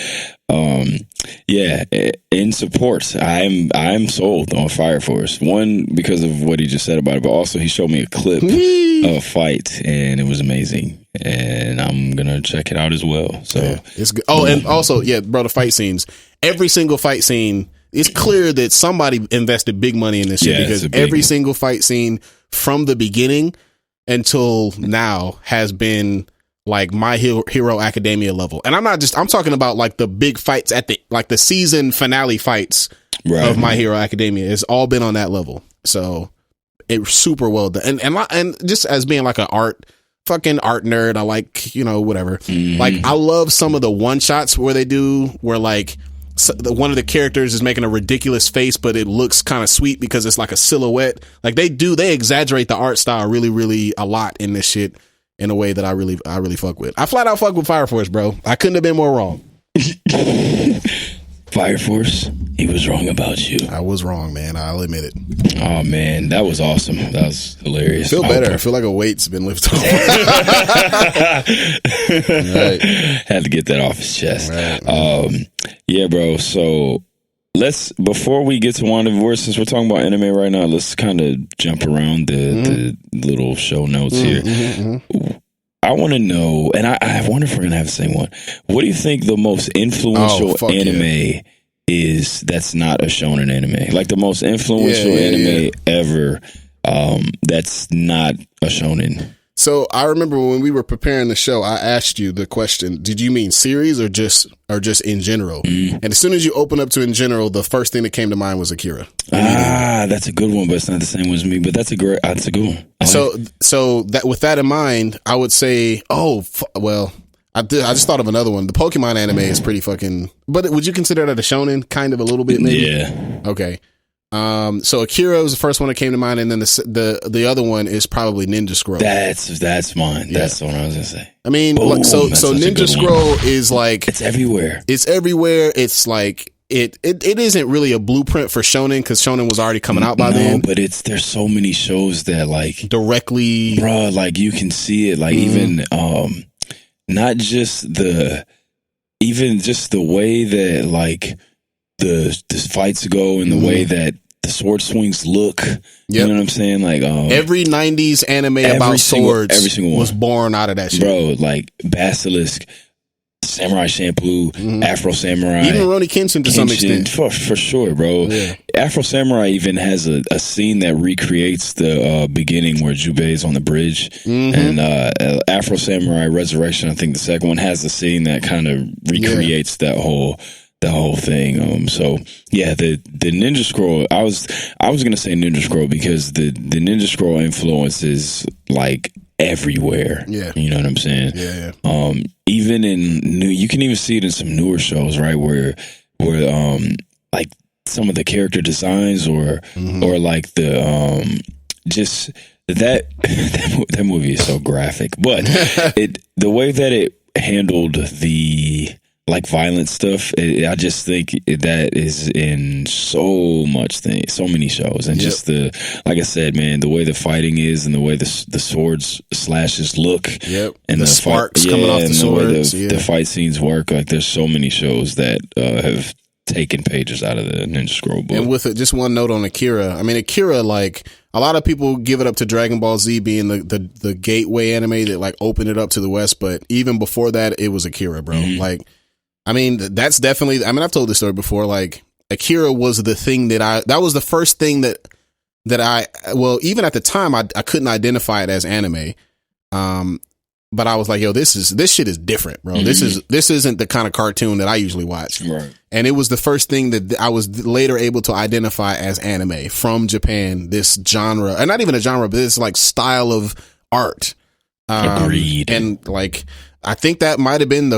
yeah, in support, I'm sold on Fire Force. One, because of what he just said about it, but also he showed me a clip of a fight, and it was amazing. And I'm gonna check it out as well. So it's good. Oh, and also, yeah, bro, the fight scenes. Every single fight scene. It's clear that somebody invested big money in this shit, because every single fight scene from the beginning until now has been like My Hero Academia level. And I'm talking about like the big fights at the season finale fights of My Hero Academia. It's all been on that level. So it's super well done. And just as being like an fucking art nerd, I like, you know, whatever. Like I love some of the one shots where like one of the characters is making a ridiculous face, but it looks kind of sweet because it's like a silhouette. Like they exaggerate the art style really, really a lot in this shit in a way that I really fuck with. I flat out fuck with Fire Force, bro. I couldn't have been more wrong. Fire Force, he was wrong about you. I was wrong, man. I'll admit it. Oh man, that was awesome. That was hilarious. I feel better. I feel like a weight's been lifted off. Right. Had to get that off his chest. Right. Yeah, bro. So before we get to WandaVision, since we're talking about anime right now, let's kind of jump around the little show notes here. I want to know, and I wonder if we're going to have the same one. What do you think the most influential anime is that's not a shonen anime? Like the most influential anime ever that's not a shonen? So I remember when we were preparing the show, I asked you the question, did you mean series or just in general? And as soon as you open up to in general, the first thing that came to mind was Akira. That's a good one, but it's not the same as me, but that's a good one. So that with that in mind, I would say, I just thought of another one. The Pokemon anime is pretty fucking, but would you consider that a shonen? Kind of a little bit, maybe? Yeah. Okay. So Akira was the first one that came to mind, and then the other one is probably Ninja Scroll. That's mine. Yeah. That's the one I was gonna say. I mean, so Ninja Scroll is like it's everywhere. It's everywhere. It's like it isn't really a blueprint for shonen because shonen was already coming out by then. But there's so many shows that like directly, bro. Like you can see it. Like even not just the way that like the fights go and the way that the sword swings look. You know what I'm saying? Like every 90s anime about swords every single one was born out of that shit. Bro, like Basilisk, Samurai Champloo, Afro Samurai. Even Rurouni Kenshin to some extent. For sure, bro. Yeah. Afro Samurai even has a scene that recreates the beginning where Jubei is on the bridge. And Afro Samurai Resurrection, I think the second one, has a scene that kind of recreates that whole thing. So yeah, the Ninja Scroll, I was gonna say Ninja Scroll because the Ninja Scroll influence is like everywhere. Yeah. You know what I'm saying? Yeah. Even you can even see it in some newer shows, right? Where like some of the character designs or like the just that movie is so graphic. But the way that it handled the like violent stuff, I just think that is in so many shows, and just like I said, man, the way the fighting is, and the way the swords slashes look, and the sparks coming off the swords, the fight scenes work. Like there's so many shows that have taken pages out of the Ninja Scroll book. And with it, just one note on Akira. I mean, Akira, like a lot of people give it up to Dragon Ball Z being the gateway anime that like opened it up to the West, but even before that, it was Akira, bro. Like. I mean, that's definitely, I've told this story before, like, Akira was the thing that was the first thing that even at the time, I couldn't identify it as anime. But I was like, yo, this shit is different, bro. This isn't the kind of cartoon that I usually watch. Right. And it was the first thing that I was later able to identify as anime from Japan, this genre, and not even a genre, but this like style of art. Agreed. And like, I think that might have been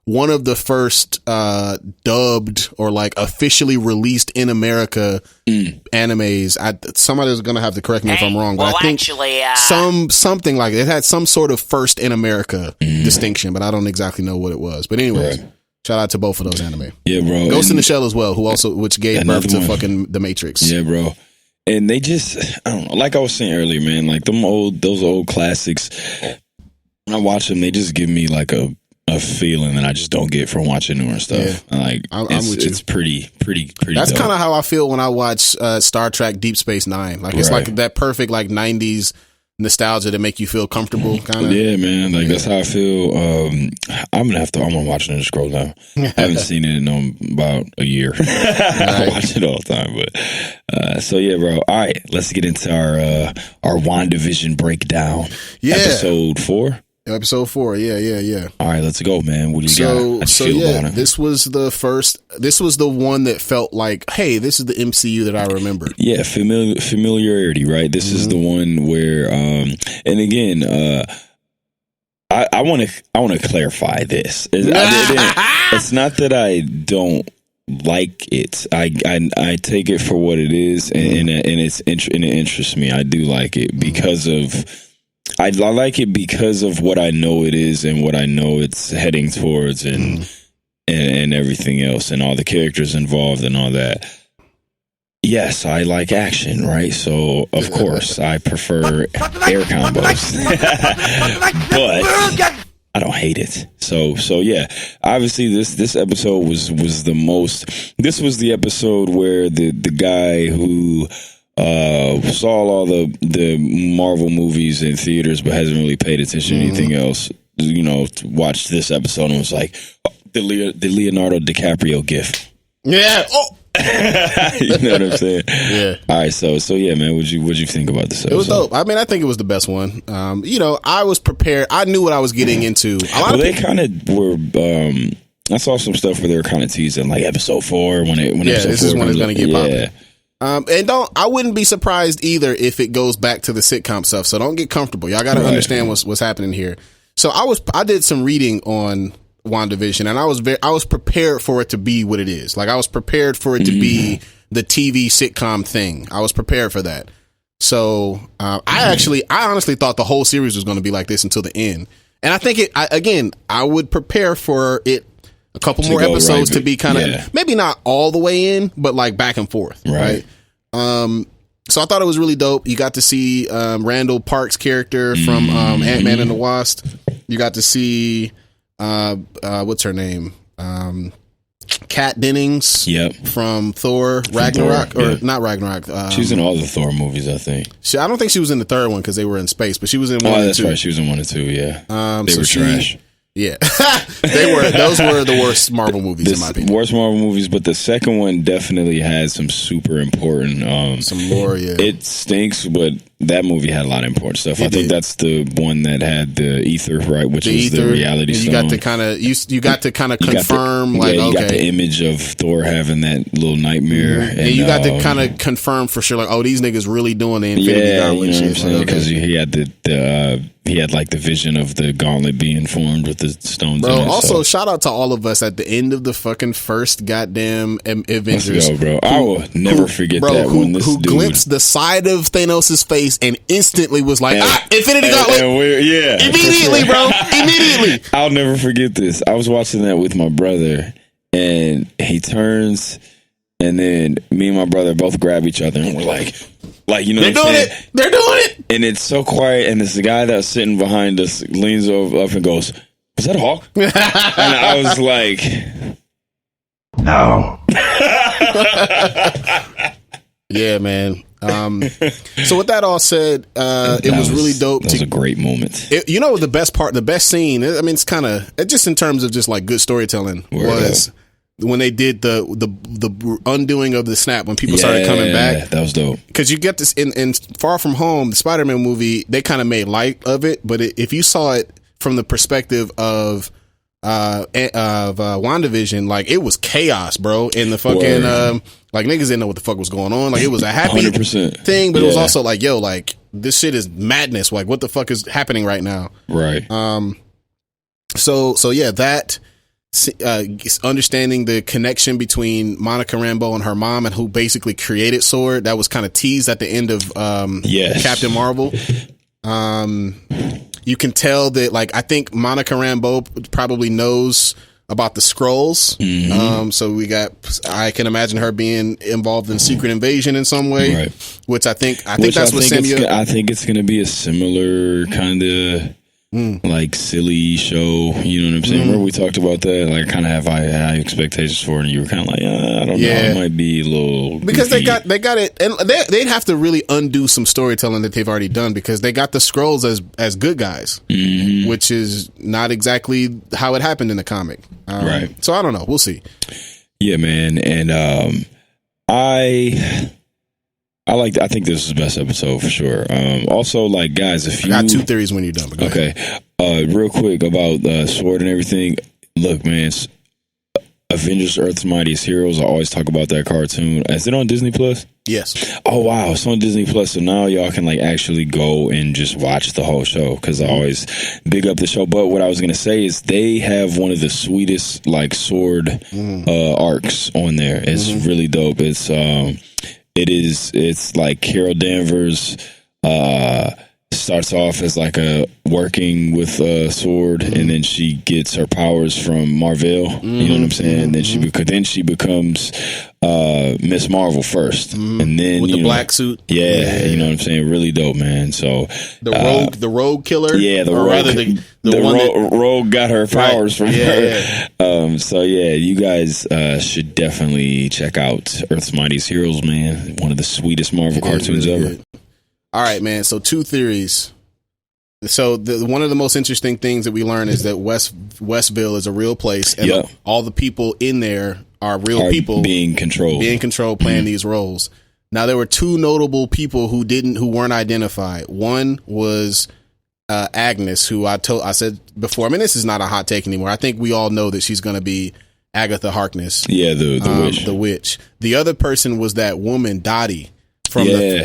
one of the first dubbed or like officially released in America animes. Somebody's gonna have to correct me if I'm wrong, but I think something like it had some sort of first in America distinction, but I don't exactly know what it was. But anyways, shout out to both of those anime. Yeah, bro. Ghost in the Shell as well, which gave birth to fucking The Matrix. Yeah, bro. And they just, I don't know, like I was saying earlier, man, like those old classics. When I watch them, they just give me like a feeling that I just don't get from watching newer stuff. Yeah. Like I'm with you. It's pretty. That's kind of how I feel when I watch Star Trek Deep Space Nine. Like it's like that perfect like 90s nostalgia to make you feel comfortable, kind of. Yeah, man. Like that's how I feel. I'm gonna watch Ninja Scroll now. I haven't seen it in about a year. I watch it all the time, but so yeah, bro. All right, let's get into our WandaVision breakdown. Yeah, episode 4. Episode 4, yeah. All right, let's go, man. What do you got? This was the one that felt like, hey, this is the MCU that I remember. Yeah, familiarity, right? This is the one where, and again, I want to clarify this. It's not that I don't like it. I take it for what it is, and it interests me. I do like it because of. I like it because of what I know it is and what I know it's heading towards, and everything else, and all the characters involved and all that. Yes, I like action, right? So of course I prefer air combos, but I don't hate it. So yeah. Obviously, this episode was the most. This was the episode where the guy who saw all the Marvel movies in theaters but hasn't really paid attention to anything else, watched this episode and was like, oh, the Leonardo DiCaprio gif. Yeah. Oh. You know what I'm saying? Yeah. All right. So yeah, man. What'd you think about this episode? It was dope. I mean, I think it was the best one. I was prepared. I knew what I was getting into. They kind of were. I saw some stuff where they were kind of teasing like episode 4 when this is when it's going to get popping. And I wouldn't be surprised either if it goes back to the sitcom stuff. So don't get comfortable. Y'all got to understand what's happening here. So I did some reading on WandaVision, and I was prepared for it to be what it is. Like, I was prepared for it to be the TV sitcom thing. I was prepared for that. So I honestly thought the whole series was going to be like this until the end. And I think I would prepare for it a couple more episodes to be kind of maybe not all the way in, but like back and forth, right? So I thought it was really dope. You got to see Randall Park's character from Ant-Man and the Wasp. You got to see what's her name? Kat Dennings from Thor Ragnarok, not Ragnarok. She's in all the Thor movies, I think. I don't think she was in the third one because they were in space, but she was in 1 and 2. Oh, that's right. She was in 1 and 2, yeah. They were trash. Yeah. Those were the worst Marvel movies, in my opinion. Worst Marvel movies, but the second one definitely had some super important some lore, yeah. It stinks, but that movie had a lot of important stuff. I think that's the one that had the ether, right, which was the reality stone. You got to kind of confirm you got the image of Thor having that little nightmare, and you got to kind of confirm for sure, like, oh, these niggas really doing the Infinity Gauntlet shit. Because he had he had like the vision of the gauntlet being formed with the stones. Bro, also shout out to all of us at the end of the fucking first goddamn Avengers. Let's go, bro. I will never forget that one. Who glimpsed the side of Thanos' face and instantly was like, Infinity Gauntlet. Immediately, bro. Immediately. I'll never forget this. I was watching that with my brother, and he turns, and then me and my brother both grab each other, and we're like, you know, they're doing it, and it's so quiet, and this guy that's sitting behind us leans up and goes, "Was that a hawk?" And I was like, "No." Yeah, man. So with that all said, it was really dope. That was a great moment. The best part, the best scene. I mean, it's kind of just in terms of just like good storytelling was when they did the undoing of the snap when people started coming back. That was dope. Because you get this in Far From Home, the Spider-Man movie. They kind of made light of it, but if you saw it from the perspective of WandaVision, like, it was chaos, bro. In the fucking like, niggas didn't know what the fuck was going on. Like, it was a happy 100%. thing, but it was also like, yo, like, this shit is madness. Like, what the fuck is happening right now? Right. So yeah, that understanding the connection between Monica Rambeau and her mom, and who basically created Sword, that was kind of teased at the end of Captain Marvel. You can tell that, like, I think Monica Rambeau probably knows about the Skrulls. So I can imagine her being involved in Secret Invasion in some way, right. Which I think that's what Samuel. I think it's going to be a similar kind of like silly show. You know what I'm saying? Where we talked about that, like, kind of have high expectations for it, and you were kind of like, I don't know, it might be a little because goofy. they got it, and they'd have to really undo some storytelling that they've already done, because they got the Skrulls as good guys, which is not exactly how it happened in the comic. Right. So I don't know. We'll see. Yeah, man, and I think this is the best episode for sure. Also, like, guys, if you I got two theories when you're done. But go ahead. Real quick about Sword and everything. Look, man, Avengers Earth's Mightiest Heroes. I always talk about that cartoon. Is it on Disney Plus? Yes. Oh wow, it's on Disney Plus. So now y'all can like actually go and just watch the whole show, because I always big up the show. But what I was gonna say is they have one of the sweetest like sword arcs on there. It's really dope. It's like Carol Danvers starts off as like a working with a sword, and then she gets her powers from Marvel. You know what I'm saying? And then she becomes Miss Marvel first, and then with the black suit. Yeah, you know what I'm saying? Really dope, man. So the rogue killer. Yeah, the rogue got her powers from her. So yeah, you guys should definitely check out Earth's Mightiest Heroes, man. One of the sweetest Marvel cartoons really ever. Good. All right, man. So 2 theories. So one of the most interesting things that we learn is that Westville is a real place, and all the people in there are real people being controlled, playing these roles. Now, there were 2 notable people who weren't identified. One was Agnes, who I said before. I mean, this is not a hot take anymore. I think we all know that she's going to be Agatha Harkness. Yeah, the witch. The other person was that woman Dottie.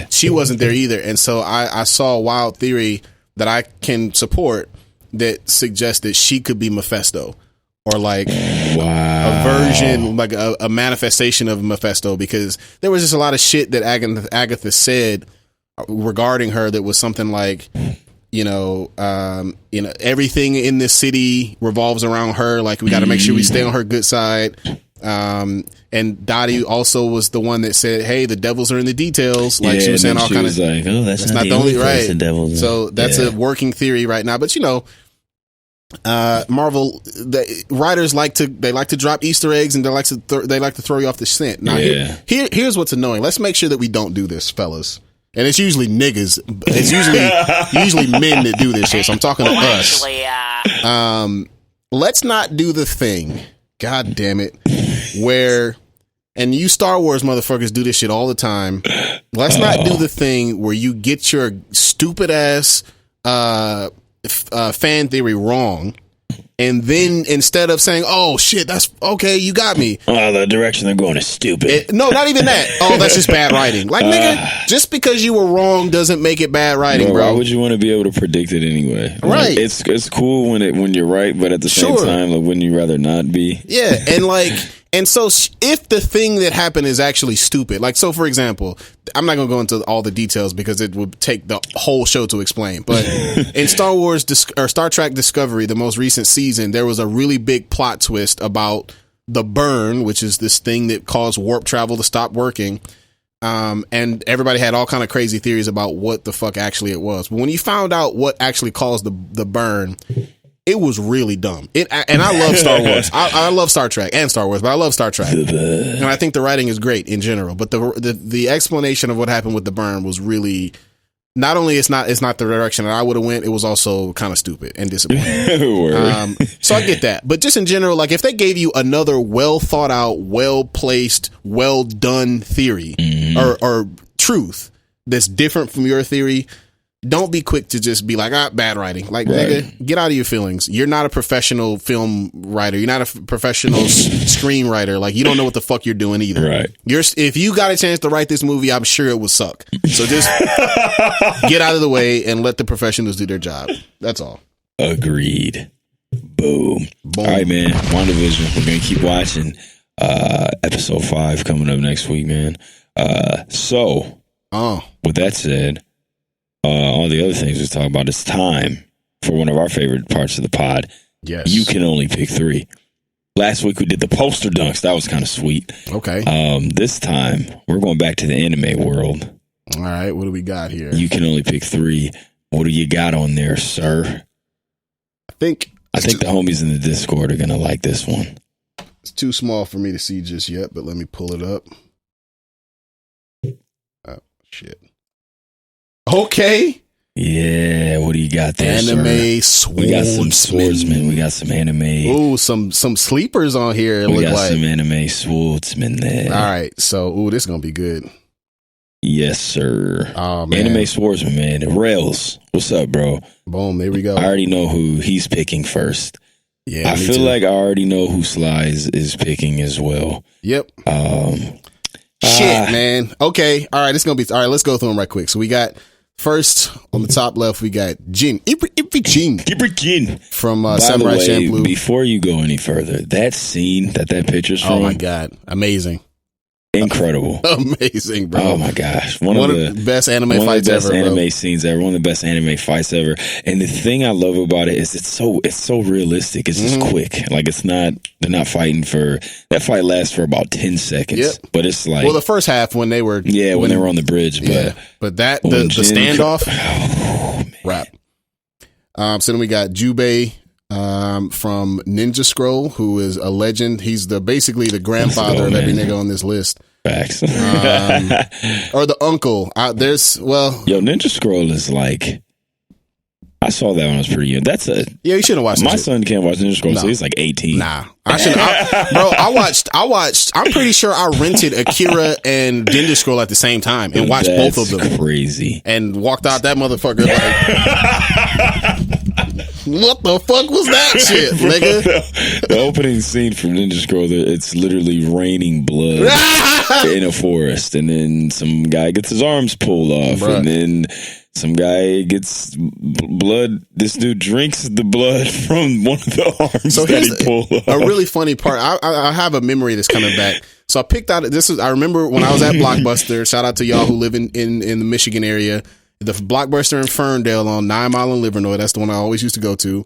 She wasn't there either, and so I saw a wild theory that I can support that suggests that she could be Mephisto, or like a version, like a manifestation of Mephisto, because there was just a lot of shit that Agatha said regarding her that was something like, everything in this city revolves around her. Like, we got to make sure we stay on her good side. And Dottie also was the one that said, "Hey, the devils are in the details." Like, she was saying all kind of like, "Oh, that's not the only right." The devils so that's a working theory right now. But Marvel, the writers like to drop Easter eggs, and they like to throw you off the scent. Now, here's what's annoying. Let's make sure that we don't do this, fellas. And it's usually niggas. It's usually men that do this shit. So I'm talking to us. Let's not do the thing. God damn it. And you Star Wars motherfuckers do this shit all the time. Let's not do the thing where you get your stupid ass fan theory wrong, and then instead of saying, "Oh shit, that's okay, you got me," the direction they're going is stupid. No, not even that. Oh, that's just bad writing. Like, nigga, just because you were wrong doesn't make it bad writing, bro. Why would you want to be able to predict it anyway? Right. Like, it's cool when you're right, but at the same time, like, wouldn't you rather not be? Yeah, and so if the thing that happened is actually stupid, like, so for example, I'm not going to go into all the details because it would take the whole show to explain, but in Star Trek Discovery, the most recent season, there was a really big plot twist about the burn, which is this thing that caused warp travel to stop working. And everybody had all kind of crazy theories about what the fuck actually it was. But when you found out what actually caused the burn, it was really dumb. And I love Star Wars. I love Star Trek and Star Wars, but I love Star Trek. And I think the writing is great in general. But the explanation of what happened with the burn was really, not only it's not the direction that I would have went, it was also kind of stupid and disappointing. So I get that. But just in general, like, if they gave you another well thought out, well placed, well done theory or truth that's different from your theory, don't be quick to just be like, bad writing. Like, nigga, get out of your feelings. You're not a professional film writer. You're not a professional screenwriter. Like, you don't know what the fuck you're doing either. Right. If you got a chance to write this movie, I'm sure it would suck. So just get out of the way and let the professionals do their job. That's all. Agreed. Boom. All right, man. WandaVision. We're going to keep watching. Episode 5 coming up next week, man. So, with that said, all the other things we talk about, it's time for one of our favorite parts of the pod. Yes. You can only pick 3. Last week we did the poster dunks. That was kind of sweet. Okay. This time we're going back to the anime world. All right. What do we got here? You can only pick 3. What do you got on there, sir? I think the homies in the Discord are going to like this one. It's too small for me to see just yet, but let me pull it up. Oh, shit. Okay. Yeah, what do you got there, anime sir? We got some swordsmen. We got some anime. Ooh, some sleepers on here. We got some anime swordsmen there. All right, so this is gonna be good. Yes, sir. Oh man, anime swordsman, man. Rails, what's up, bro? Boom, there we go. I already know who he's picking first. Yeah, I feel like I already know who Sly is picking as well. Yep. Shit, man. Okay. All right. It's gonna be all right. Let's go through them right quick. So we got first on the top left. We got Jin Jin from By Samurai the way, Champloo. before you go any further, that scene that picture's from, Oh my god, amazing. incredible. Amazing, bro. Oh my gosh. One of the best anime one fights of the best ever, anime bro. scenes ever. One of the best anime fights ever. And the thing I love about it is it's so realistic. It's just quick. Like they're not fighting for that fight lasts for about 10 seconds. Yep. But it's like, Well, the first half when they were when they were on the bridge, but that the when Jin standoff rap. So then we got Jubei from Ninja Scroll, who is a legend. He's basically the grandfather of every nigga on this list. Facts. Or the uncle. Yo, Ninja Scroll is like, I saw that when I was pretty young. You shouldn't watch my son can't watch Ninja Scroll, so he's like 18. Nah. I watched, I'm pretty sure I rented Akira and Ninja Scroll at the same time and watched both of them. Crazy. And walked out that motherfucker like, what the fuck was that shit, nigga? The opening scene from Ninja Scroll, it's literally raining blood in a forest, and then some guy gets his arms pulled off, and then some guy gets blood. This dude drinks the blood from one of the arms that he pulled off. A really funny part. I have a memory that's coming back. So I picked out I remember when I was at Blockbuster. Shout out to y'all who live in the Michigan area. The Blockbuster in Ferndale on 9 Mile and Livernois. That's the one I always used to go to.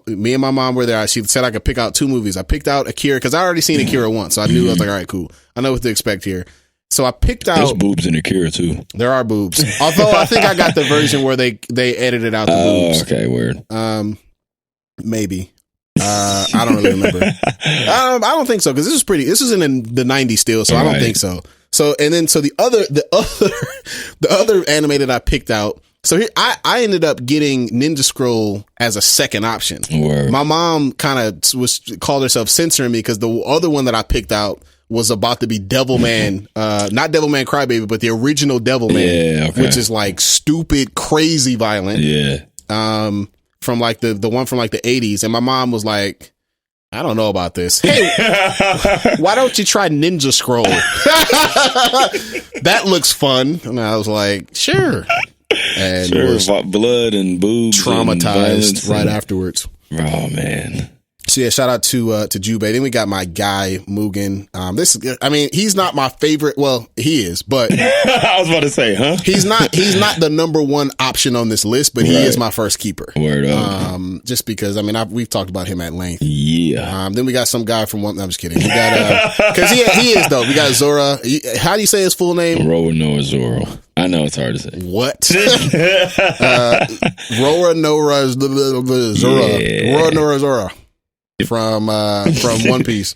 Me and my mom were there. She said I could pick out 2 movies. I picked out Akira because I already seen Akira once, so I knew I was like, all right, cool. I know what to expect here. So I picked out. There's boobs in Akira too. There are boobs. Although I think I got the version where they edited out the boobs. Okay, weird. Maybe. I don't really remember. I don't think so because this was in the 90s still, so I don't think so. So the other anime that I picked out. So here I ended up getting Ninja Scroll as a second option. Word. My mom kind of called herself censoring me because the other one that I picked out was about to be Devilman, not Devilman Crybaby, but the original Devilman, which is like stupid, crazy violent. Yeah. From like the one from like the 80s, and my mom was like, I don't know about this. Hey, why don't you try Ninja Scroll? That looks fun. And I was like, sure. And was blood and boobs, traumatized right afterwards. Oh man. So yeah, shout out to Jubei. Then we got my guy Mugen. He's not my favorite. Well, he is, but I was about to say, huh? He's not the number one option on this list, but he is my first keeper. Word up. Just because we've talked about him at length. Yeah. Then we got some guy from one. I'm just kidding. We got because he is though. We got Zora. How do you say his full name? Roanoa Zoro. I know it's hard to say. What? Roanoa Zora. Yeah. Roanoa Zora. From One Piece,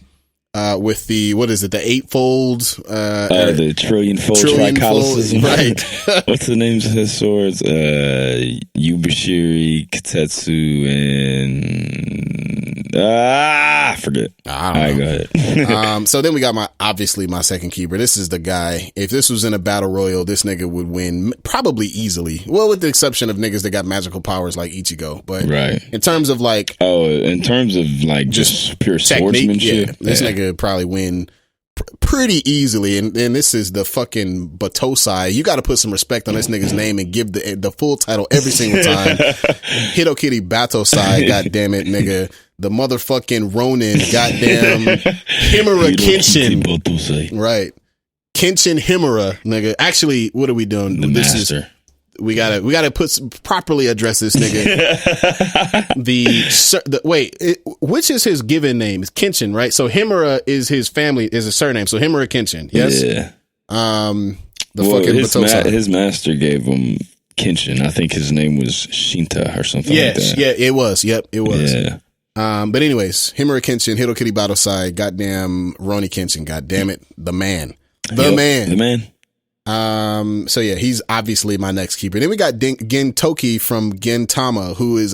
with the the eightfold, the trillionfold tricolosism, right? What's the names of his swords? Yubashiri, Kitetsu, and I forget. All right, go ahead. So then we got my second keeper. This is the guy. If this was in a battle royal, this nigga would win probably easily. Well, with the exception of niggas that got magical powers like Ichigo, but in terms of like, just pure swordsmanship, this nigga would probably win pretty easily. And this is the fucking Batosai. You got to put some respect on this nigga's name and give the full title every single time. Hitokiri Batosai, goddamn it, nigga. The motherfucking Ronin, goddamn Himura Kenshin. Right. Kenshin Himura, nigga. Actually, what are we doing? Master. We gotta properly address this nigga. Which is his given name? It's Kenshin, right? So Himura is his family, is a surname. So Himura Kenshin, yes? Yeah. His master gave him Kenshin. I think his name was Shinta or something like that. Yeah, it was. Yep, it was. Yeah. But anyways, Himura Kenshin, Hitokiri Batosai, goddamn Roni Kenshin, goddamn it, the man. The man. So yeah, he's obviously my next keeper. Then we got Gentoki from Gintama, who is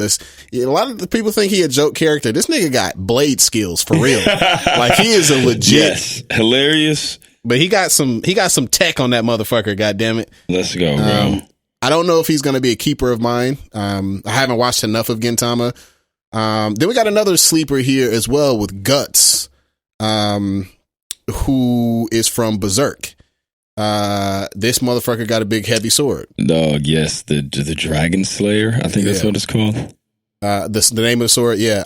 a lot of the people think he a joke character. This nigga got blade skills for real. Like he is a legit hilarious. But he got some tech on that motherfucker, goddamn it. Let's go, bro. I don't know if he's gonna be a keeper of mine. I haven't watched enough of Gintama. Then we got another sleeper here as well with Guts, who is from Berserk. This motherfucker got a big heavy sword. Dog, yes, the Dragon Slayer. I think that's what it's called. The name of the sword, yeah.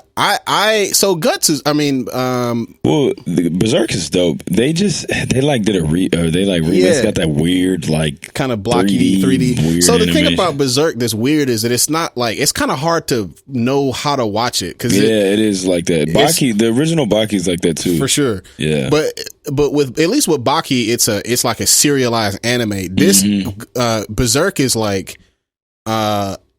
So Guts is, well, the Berserk is dope. They like did a remix, got that weird like kind of blocky 3D. So the animation. thing about Berserk that's weird is that it's not like, it's kind of hard to know how to watch it because it is like that. Baki, the original Baki is like that too, for sure. Yeah, but with at least with Baki, it's like a serialized anime. This Berserk is like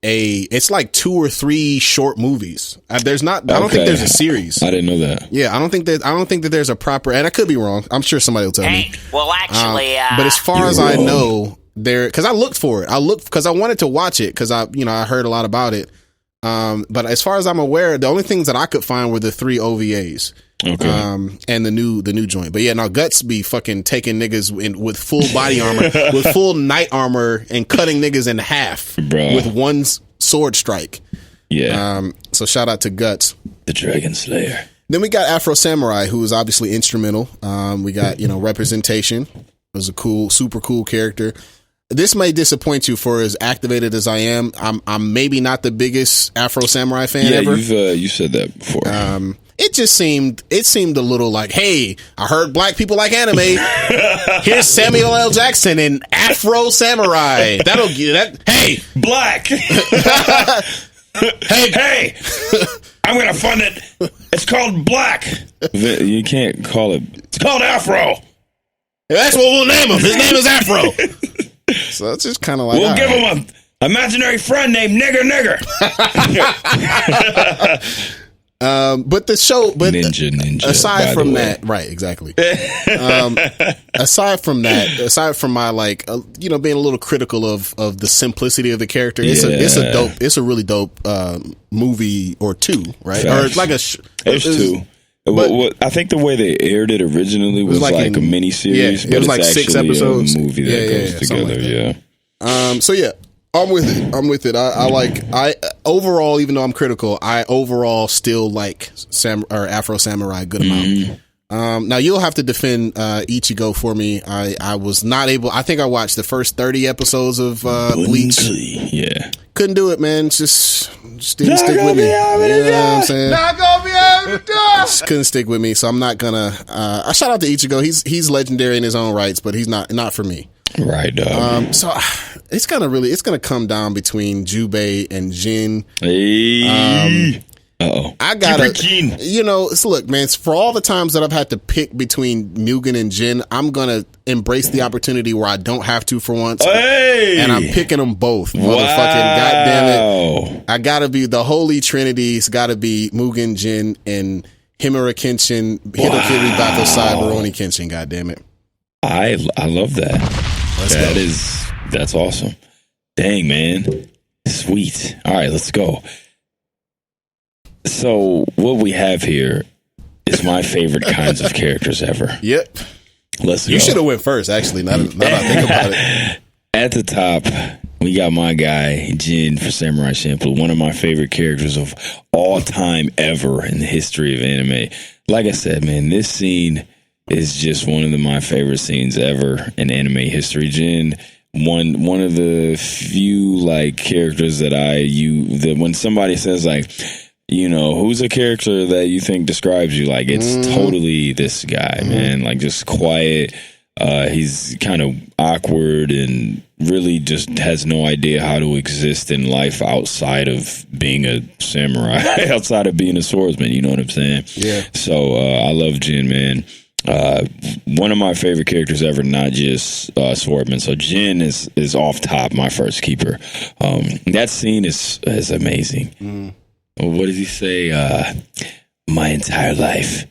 it's like 2 or 3 short movies. I don't think there's a series. I didn't know that. Yeah, I don't think that there's a proper, and I could be wrong. I'm sure somebody will tell me. Well, actually, but as far as I know, because I looked for it. I looked because I wanted to watch it because I heard a lot about it. But as far as I'm aware, the only things that I could find were the 3 OVAs. Okay. And the new joint. But yeah, now Guts be fucking taking niggas with full body armor, with full knight armor, and cutting niggas in half with one sword strike. Yeah. So shout out to Guts, the Dragon Slayer. Then we got Afro Samurai, who is obviously instrumental. We got representation. Was a super cool character. This may disappoint you for as activated as I am. I'm maybe not the biggest Afro Samurai fan ever. You said that before. It just seemed a little like, hey, I heard black people like anime. Here's Samuel L. Jackson in Afro Samurai. That'll get that. Hey, black. hey, I'm gonna fund it. It's called Black. You can't call it. It's called Afro. That's what we'll name him. His name is Afro. So it's just kind of like we'll give him a imaginary friend named Nigger. But the show, Ninja. Aside from that, right? Exactly. Aside from my being a little critical of the simplicity of the character, it's a really dope movie or two, right? Facts. Or like it's two. But I think the way they aired it originally was like a mini series. Yeah, it was like 6 episodes. A movie that goes together. Like so yeah. I'm with it. I overall, even though I'm critical, I overall still like Afro Samurai a good amount. Now you'll have to defend Ichigo for me. I was not able. I think I watched the first 30 episodes of Bleach. Yeah, couldn't do it, man. Just didn't stick with me. You know what I'm saying? Not gonna be able to do it. Just couldn't stick with me, so I'm not gonna. I shout out to Ichigo. He's legendary in his own rights, but he's not for me. Right, dog. So it's gonna come down between Jubei and Jin. Hey. I gotta, look, man, for all the times that I've had to pick between Mugen and Jin, I'm gonna embrace the opportunity where I don't have to for once. Hey. And I'm picking them both. Wow. Motherfucking goddamn it. I gotta be, the holy trinity's gotta be Mugen, Jin, and Himura Kenshin, Hitokiri Batosai, Rurouni Kenshin, goddamn it. I love that. That's awesome. Dang, man. Sweet. All right, let's go. So what we have here is my favorite kinds of characters ever. Yep. Let's go. You should have went first, actually, now that I think about it. At the top, we got my guy, Jin for Samurai Champloo, one of my favorite characters of all time ever in the history of anime. Like I said, man, this scene is just one of my favorite scenes ever in anime history. Jin, one of the few characters that when somebody says who's a character that you think describes you, it's totally this guy, man. Just quiet. He's kind of awkward and really just has no idea how to exist in life outside of being a samurai, outside of being a swordsman. You know what I'm saying? Yeah. So I love Jin, man. One of my favorite characters ever, not just swordman. So Jin is off top, my first keeper. That scene is amazing. What does he say? My entire life,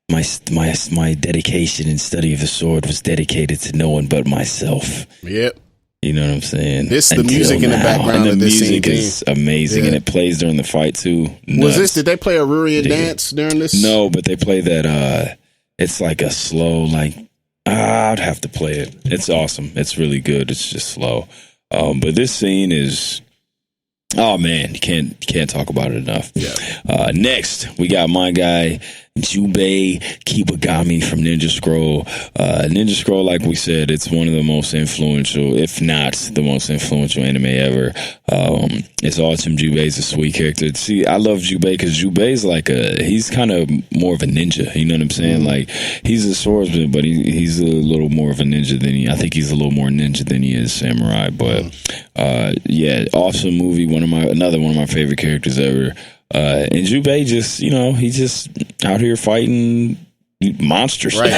my dedication and study of the sword was dedicated to no one but myself. Yep. You know what I'm saying? The music in the background of this scene is amazing, and it plays during the fight too. Did they play a Rurian dance during this? No, but they play that. It's like a slow, I'd have to play it. It's awesome. It's really good. It's just slow. But this scene is Oh man, you can't talk about it enough. Yeah. Next, we got my guy Jubei Kipagami from Ninja Scroll. Ninja Scroll, like we said, it's one of the most influential, if not the most influential anime ever. It's awesome. Jubei's a sweet character. See, I love Jubei because Jubei's he's kind of more of a ninja. You know what I'm saying? Like, he's a swordsman, but he's a little more of a ninja than I think he's a little more ninja than he is samurai. But yeah, awesome movie. Another one of my favorite characters ever. And Jubei he's just out here fighting monsters. Right,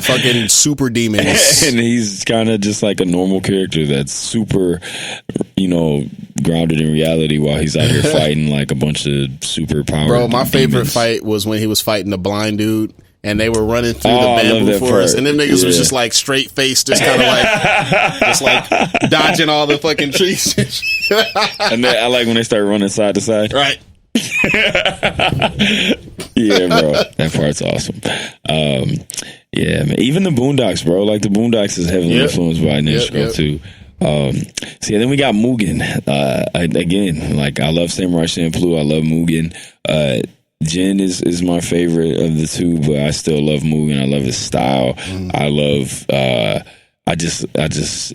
fucking super demons. And he's kind of just like a normal character that's super, grounded in reality while he's out here fighting like a bunch of super powered Bro, my favorite demons. fight was when he was fighting the blind dude. And they were running through the bamboo forest, and them niggas was just like straight faced, just kind of like dodging all the fucking trees. And then I like when they start running side to side. Right. Yeah, bro, that part's awesome. Yeah, man. Even the Boondocks, bro. Like the Boondocks is heavily influenced by Ninja Scroll too. So then we got Mugen. Again, like I love Samurai Champloo. I love Mugen. Jin is my favorite of the two, but I still love Mugen. I love his style. I love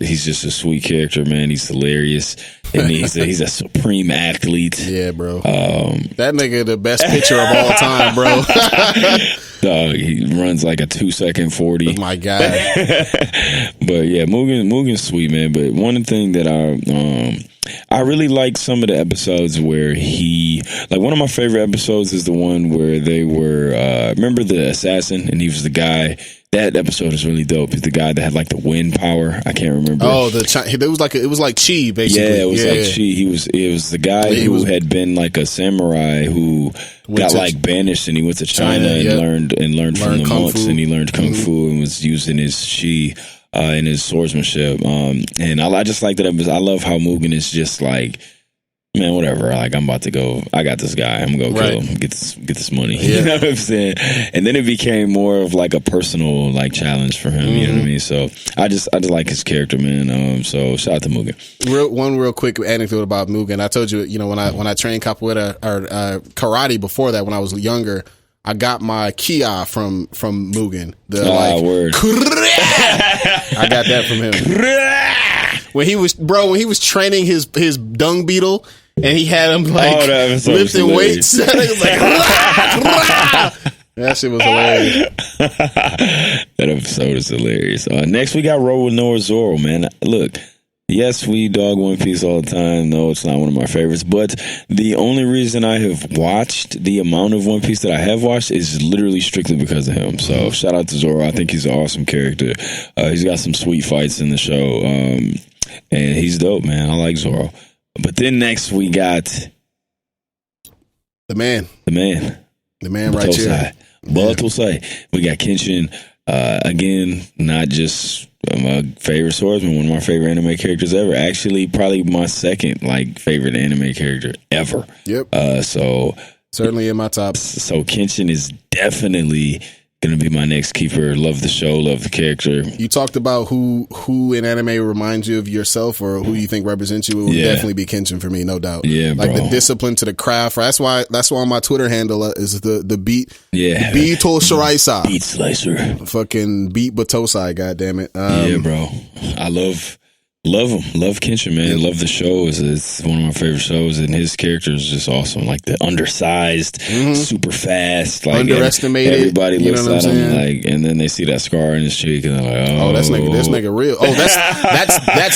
he's just a sweet character, man. He's hilarious. And he's a supreme athlete. Yeah, bro. That nigga the best pitcher of all time, bro. Dog, he runs like a 2-second 40. Oh my God. But yeah, Mugen's sweet, man. But one thing that I really like some of the episodes where one of my favorite episodes is the one where they were, remember the assassin and he was the guy. That episode is really dope. He's the guy that had like the wind power. I can't remember. Oh, it was like Chi, basically. Yeah, it was like Chi. It was the guy who had been like a samurai who got like banished, and he went to China and learned from the monks, and he learned kung fu and was using his Chi in his swordsmanship. And I just like that. I love how Mugen is just like, man, whatever. Like, I'm about to go. I got this guy. I'm gonna go kill him. Get this money. Yeah. You know what I'm saying? And then it became more of like a personal like challenge for him. You know what I mean? So I just like his character, man. So shout out to Mugen. Real quick anecdote about Mugen. I told you, when I trained capoeira or karate before that when I was younger, I got my kia from Mugen. Word. I got that from him. When he was training his dung beetle, and he had him lifting weights. That shit was hilarious. That episode is hilarious. Next, we got Roll with Noah Zoro, man. Look, yes, we dog One Piece all the time. No, it's not one of my favorites. But the only reason I have watched the amount of One Piece that I have watched is literally strictly because of him. So shout out to Zoro. I think he's an awesome character. He's got some sweet fights in the show. And he's dope, man. I like Zoro. But then next we got the man Batosai. right here. Batosai. We got Kenshin. Again, not just my favorite swordsman, one of my favorite anime characters ever. Actually, probably my second favorite anime character ever. Yep. So certainly in my top. So Kenshin is definitely gonna be my next keeper. Love the show, love the character. You talked about who in anime reminds you of yourself or who you think represents you. It would definitely be Kenshin for me, no doubt. Yeah, like bro. the discipline to the craft. That's why my Twitter handle is the beat. Yeah, Beato Shiraisa. Beat Slicer. Fucking beat Batosai. God damn it. Yeah, bro. I love him. Love Kenshin, man. Love the show. It's one of my favorite shows, and his character is just awesome. Like the undersized, super fast, underestimated. Everybody looks at him and then they see that scar in his cheek, and they're like, "Oh, this nigga real." Oh, that's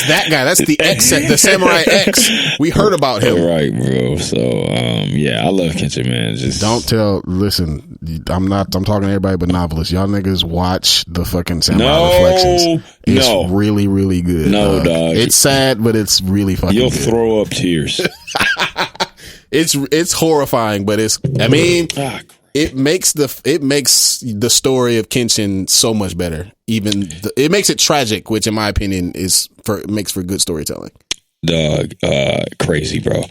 that guy. That's the X, the Samurai X. We heard about him, right, bro? So, I love Kenshin, man. Just don't tell. Listen, I'm talking to everybody but novelists. Y'all niggas watch the fucking Samurai Reflections. It's really, really good. No, dog. It's sad, but it's really fucking You'll good. throw up tears. It's horrifying, but it makes the story of Kenshin so much better. It makes it tragic, which in my opinion makes for good storytelling. Dog, crazy, bro.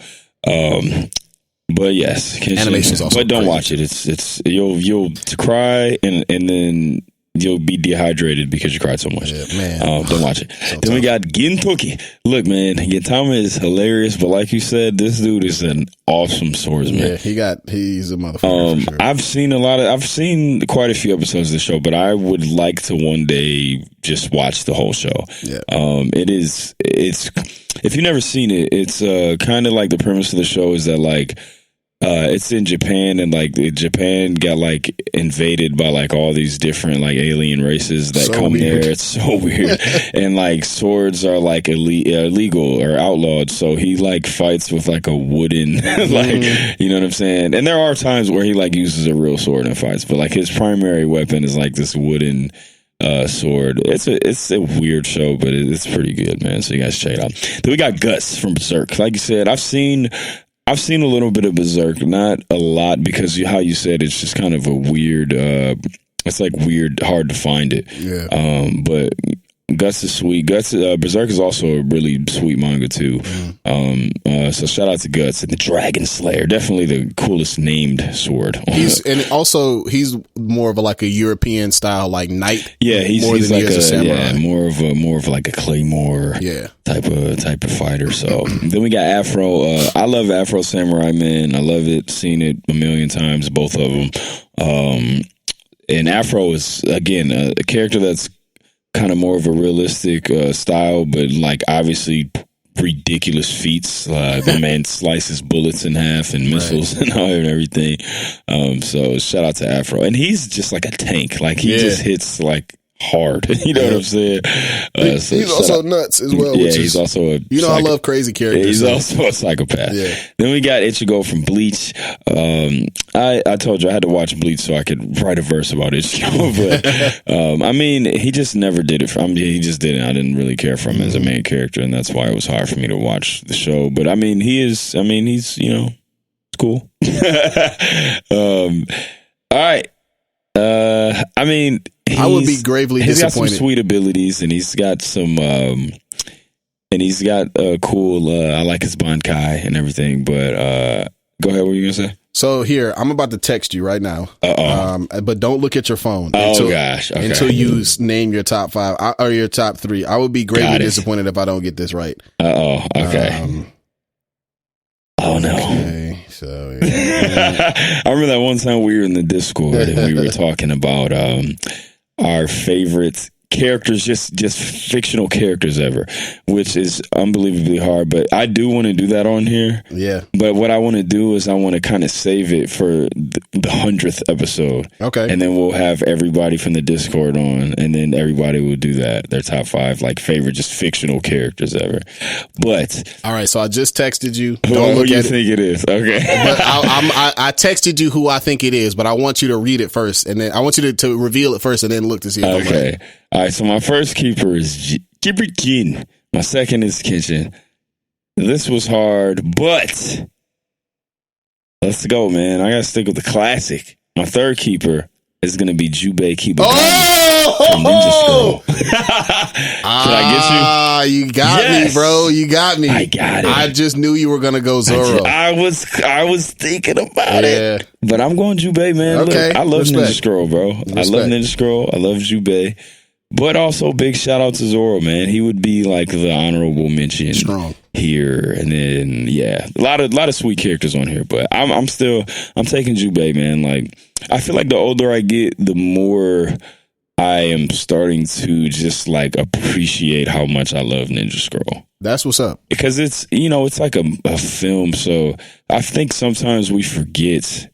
But yes, Kenshin, animation's also but don't crazy. watch it. It's you'll cry and then you'll be dehydrated because you cried so much. Yeah, man. Don't watch it. So then we got Gintoki. Look, man, Gintama is hilarious, but like you said, this dude is an awesome swordsman. Yeah, he's a motherfucker. For sure. I've seen quite a few episodes of the show, but I would like to one day just watch the whole show. Yeah. It's if you've never seen it, it's kind of like the premise of the show is that like it's in Japan, and like Japan got like invaded by like all these different like alien races that come there. It's so weird. And like swords are like illegal or outlawed, so he like fights with like a wooden like, you know what I'm saying? And there are times where he like uses a real sword and fights, but like his primary weapon is like this wooden sword. It's a weird show, but it's pretty good, man. So you guys check it out. Then we got Guts from Berserk. Like you said, I've seen a little bit of Berserk, not a lot, because how you said it's just kind of a weird. It's like weird, hard to find it. Yeah. But Guts is sweet. Berserk is also a really sweet manga too. So shout out to Guts and the Dragon Slayer. Definitely the coolest named sword. He's more of a European style like knight. Yeah, he's like a samurai. More of like a claymore. Yeah. Type of fighter. So then we got Afro. I love Afro Samurai, man. I love it. Seen it a million times, both of them. And Afro is again a character that's kind of more of a realistic style, but like obviously ridiculous feats. The man slices bullets in half and missiles and everything. So shout out to Afro, and he's just like a tank. Like he just hits like hard. You know what I'm saying? So he's also nuts as well. Yeah, he's also I love crazy characters. He's also a psychopath. Yeah. Then we got Ichigo from Bleach. I told you I had to watch Bleach so I could write a verse about Ichigo, but I mean, he just never did it. He just didn't. I didn't really care for him as a main character, and that's why it was hard for me to watch the show. But I mean, he's it's cool. All right. I mean, I would be gravely disappointed. He's got some sweet abilities, and he's got some, cool. I like his Bankai and everything. But go ahead. What were you gonna say? So here, I'm about to text you right now. But don't look at your phone. Until you name your top 5 or your top 3. I would be gravely disappointed if I don't get this right. Okay. Oh no. Okay, so yeah. I remember that one time we were in the Discord and we were talking about our favorite characters, just fictional characters ever, which is unbelievably hard. But I do want to do that on here. Yeah. But what I want to do is I want to kind of save it for the 100th episode. Okay. And then we'll have everybody from the Discord on, and then everybody will do that, their top 5 like favorite just fictional characters ever. But all right, so I just texted you. Who you think it is? Okay. But I texted you who I think it is, but I want you to read it first, and then I want you to reveal it first, and then look to see if I'm right. All right, so my first keeper is Keeper Jin. My second is Kenshin. This was hard, but let's go, man. I gotta stick with the classic. My third keeper is gonna be Jubei Kipagami from Ninja Scroll. Did I get you? You got me, bro. You got me. I got it. I just knew you were gonna go Zoro. I was thinking about it, but I'm going Jubei, man. Okay. Look, I love Respect. Ninja Scroll, bro. Respect. I love Ninja Scroll. I love Jubei. But also, big shout out to Zoro, man. He would be like the honorable mention here, and then a lot of sweet characters on here. But I'm taking Jubei, man. Like I feel like the older I get, the more I am starting to just like appreciate how much I love Ninja Scroll. That's what's up. Because it's it's like a film, so I think sometimes we forget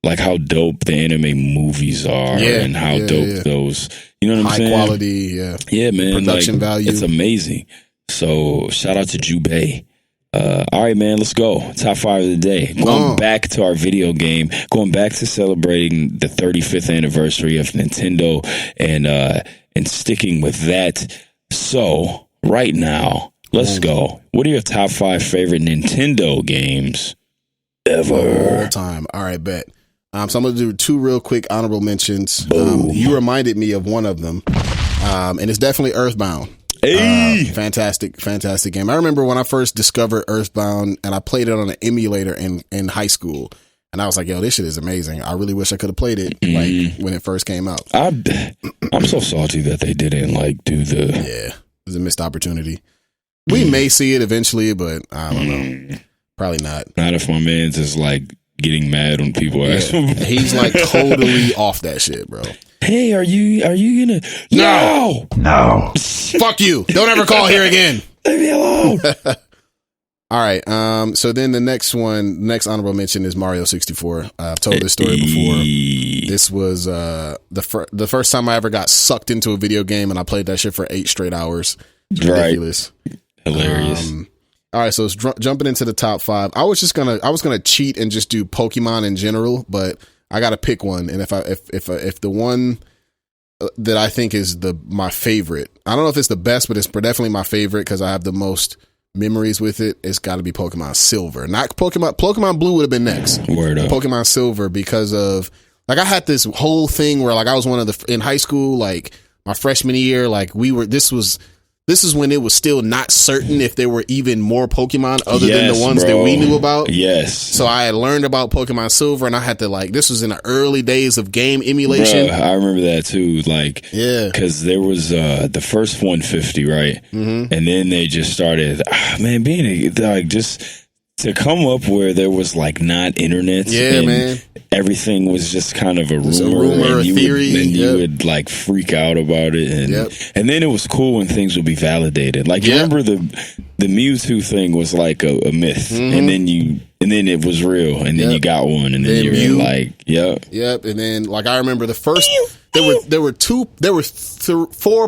like how dope the anime movies are and how dope those, you know what I'm saying? High quality, yeah, man, production value. It's amazing. So shout out to Jubei. All right, man, let's go. Top 5 of the day. Going back to our video game, going back to celebrating the 35th anniversary of Nintendo and sticking with that. So right now, let's go. What are your top 5 favorite Nintendo games ever? All time. All right, bet. So I'm going to do 2 real quick honorable mentions. You reminded me of one of them, and it's definitely Earthbound. Hey, fantastic game. I remember when I first discovered Earthbound, and I played it on an emulator in high school. And I was like, yo, this shit is amazing. I really wish I could have played it like when it first came out. I'm so salty that they didn't like do the. Yeah, it was a missed opportunity. We may see it eventually, but I don't know. Probably not. Not if my man's is like getting mad when people ask him. He's like totally off that shit, bro. Hey, are you gonna? No. Fuck you. Don't ever call here again. Leave me alone. All right. So then the next honorable mention is Mario 64. I've told this story before. This was the first time I ever got sucked into a video game, and I played that shit for 8 straight hours. It's ridiculous. Hilarious. All right, so jumping into the top 5. I was gonna cheat and just do Pokemon in general, but I got to pick one. And if the one that I think is my favorite, I don't know if it's the best, but it's definitely my favorite because I have the most memories with it. It's got to be Pokemon Silver. Not Pokemon Blue would have been next. Word up. Pokemon Silver, because of like I had this whole thing where like I was one of the in high school, like my freshman year, like this is when it was still not certain if there were even more Pokemon other than the ones that we knew about. Yes. So I had learned about Pokemon Silver, and I had to this was in the early days of game emulation. Bro, I remember that too. Like, yeah, because there was the first 150, right? Mm-hmm. And then they just started, being like just to come up where there was like not internet. Yeah, and man. Everything was just kind of a rumor, a theory. You would like freak out about it, and then it was cool when things would be validated. Like, you remember the Mewtwo thing was like a myth, and then it was real, and then you got one, and then you were like, yep. And then like I remember the first there were 4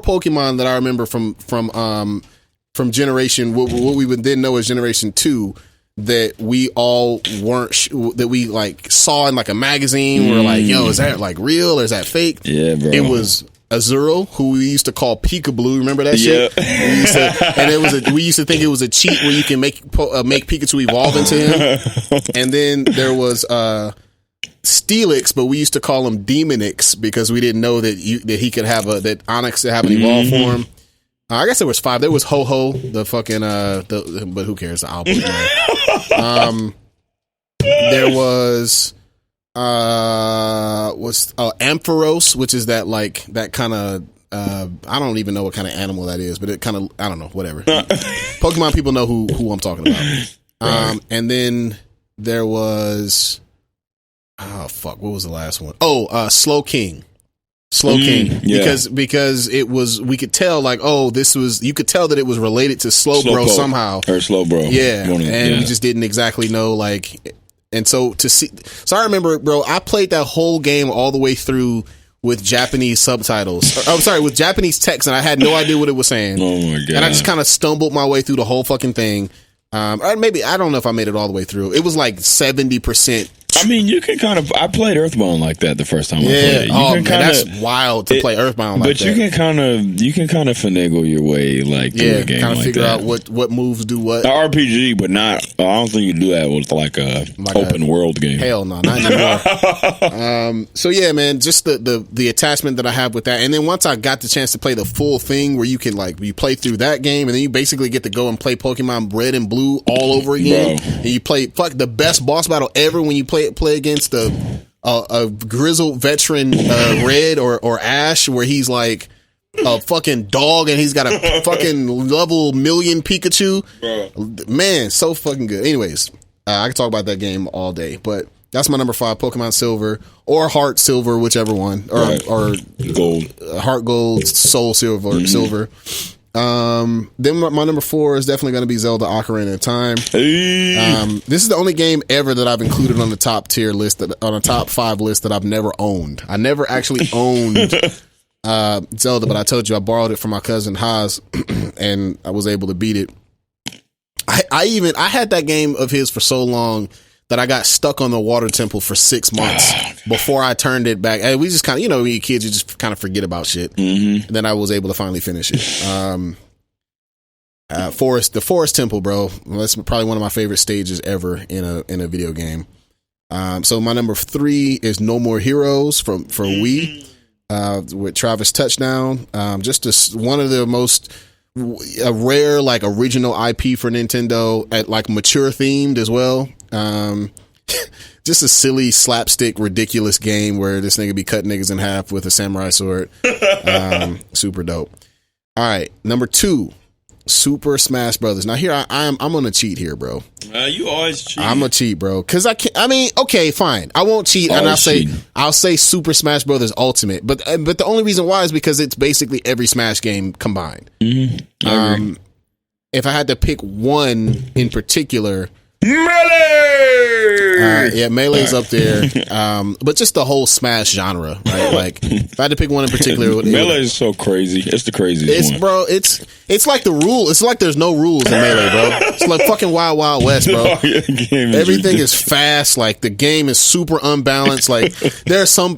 Pokemon that I remember from generation what we would then know as Generation 2. That we all weren't that we like saw in like a magazine. We're like, yo, is that like real or is that fake? Yeah, bro. It was Azurill, who we used to call Peekaboo. Remember that shit? We used to think it was a cheat where you can make Pikachu evolve into him. And then there was Steelix, but we used to call him Demonix because we didn't know that he could have that Onyx could have an evolved form. I guess there was 5. There was Ho-Ho, the fucking but who cares? The album. There was Ampharos, which is that kind of I don't even know what kind of animal that is, but it kind of, I don't know, whatever. Pokemon people know who I'm talking about. And then there was what was the last one? Slow King. Yeah. Because it was, we could tell you could tell that it was related to Slowbro somehow. Or Slowbro. Yeah. We just didn't exactly know and so I remember, bro, I played that whole game all the way through with Japanese subtitles. With Japanese text, and I had no idea what it was saying. Oh my God. And I just kind of stumbled my way through the whole fucking thing. Or maybe, I don't know if I made it all the way through. It was like 70%. I mean, you can I played Earthbound like that the first time I played it. That's wild to play Earthbound like that. But you can kind of finagle your way through a game kind of like figure that. out what moves do what. An RPG, but I don't think you can do that with like a open world game. Hell no, not anymore. So yeah, man, just the attachment that I have with that, and then once I got the chance to play the full thing, where you can you play through that game, and then you basically get to go and play Pokemon Red and Blue all over again, and you play the best boss battle ever when you play against a grizzled veteran Red or Ash, where he's like a fucking dog and he's got a fucking level 1,000,000 Pikachu. Bro. Man, so fucking good. Anyways, I can talk about that game all day, but that's my number 5, Pokemon Silver or Heart Silver, whichever one, or Gold, Heart Gold, Soul Silver. Then my number 4 is definitely going to be Zelda Ocarina of Time. This is the only game ever that I've included on the top tier list, on a top 5 list, that I've never owned. I never actually owned Zelda, but I told you I borrowed it from my cousin Haas, and I was able to beat it. I had that game of his for so long that I got stuck on the water temple for 6 months before I turned it back. And we just kind of, when you're kids, you just kind of forget about shit. And then I was able to finally finish it. The Forest Temple, bro. That's probably one of my favorite stages ever in a video game. So my number 3 is No More Heroes for Wii, with Travis Touchdown. Just one of the most rare original IP for Nintendo, at mature themed as well. just a silly slapstick, ridiculous game where this nigga be cutting niggas in half with a samurai sword. Super dope. All right, number 2, Super Smash Brothers. Now here I'm gonna cheat here, bro. You always cheat. I'm gonna cheat, bro, because I can't. I mean, okay, fine. I won't cheat, and I'll say Super Smash Brothers Ultimate. But the only reason why is because it's basically every Smash game combined. Mm-hmm. If I had to pick one in particular, Melee. yeah, Melee's up there. But just the whole Smash genre, right? Like, if I had to pick one in particular, Melee is so crazy. It's the craziest one. Bro, it's like the rule. It's like there's no rules in Melee, bro. It's like fucking Wild Wild West, bro. Everything is fast. Like, the game is super unbalanced. Like, there's some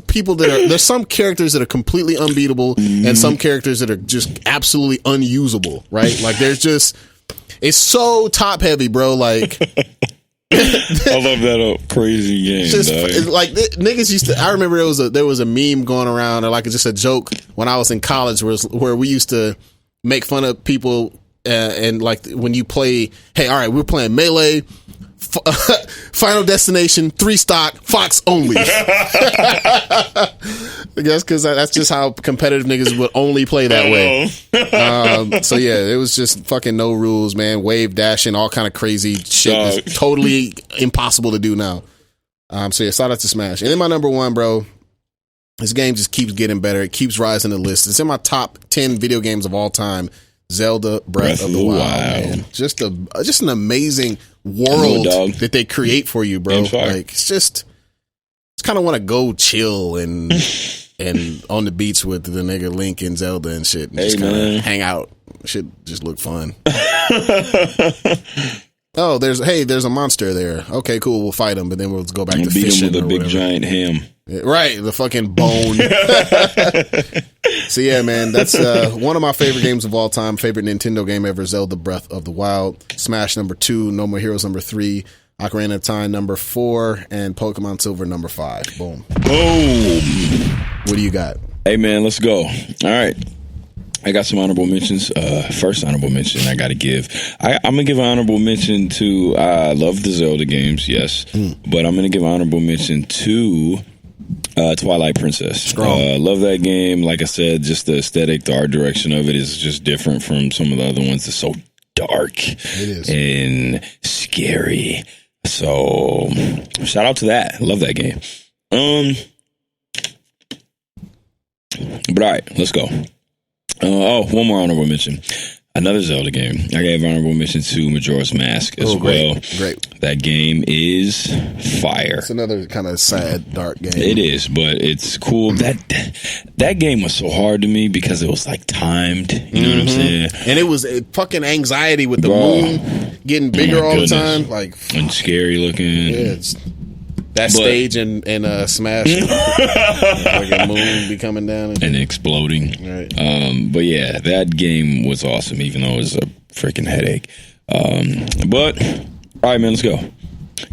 people there's some characters that are completely unbeatable, and some characters that are just absolutely unusable, right? Like, it's so top heavy, bro. Like, I love that crazy game. Just like niggas used to. I remember there was a meme going around, or like just a joke when I was in college, where we used to make fun of people, and like when you play, hey, all right, we're playing Melee, Final Destination, 3 stock, Fox only. I guess because that's just how competitive niggas would only play that way. So yeah, it was just fucking no rules, man. Wave dashing, all kind of crazy shit. That's totally impossible to do now. So yeah, shout out to Smash. And then my number 1, bro. This game just keeps getting better. It keeps rising the list. It's in my top 10 video games of all time. Zelda Breath of the Wild, man. Just an amazing world that they create for you, bro. Like, it's kind of want to go chill and on the beach with the nigga Link and Zelda and shit, and just kind of hang out. Shit just look fun. Oh, there's a monster there. Okay, cool. We'll fight him, but then we'll go back to fishing. Beat him with a big giant ham. Right, the fucking bone. So yeah, man, that's one of my favorite games of all time. Favorite Nintendo game ever: Zelda Breath of the Wild. Smash number 2, No More Heroes number 3, Ocarina of Time number 4, and Pokemon Silver number 5. Boom. Boom. What do you got? Hey man, let's go. All right. I got some honorable mentions. First honorable mention I got to give. I'm going to give an honorable mention to, I love the Zelda games, yes. But I'm going to give an honorable mention to Twilight Princess. Love that game. Like I said, just the aesthetic, the art direction of it is just different from some of the other ones. It's so dark. It is. And scary. So, shout out to that. Love that game. But all right, let's go. One more honorable mention. Another Zelda game. I gave honorable mention to Majora's Mask as well. Great. That game is fire. It's another kind of sad, dark game. It is, but it's cool. That game was so hard to me because it was like timed. You know what I'm saying? And it was fucking anxiety with the moon getting bigger all the time, like and scary looking. Yeah, that stage in Smash, like a moon be coming down and exploding. Right. But yeah, that game was awesome, even though it was a freaking headache. But all right, man, let's go.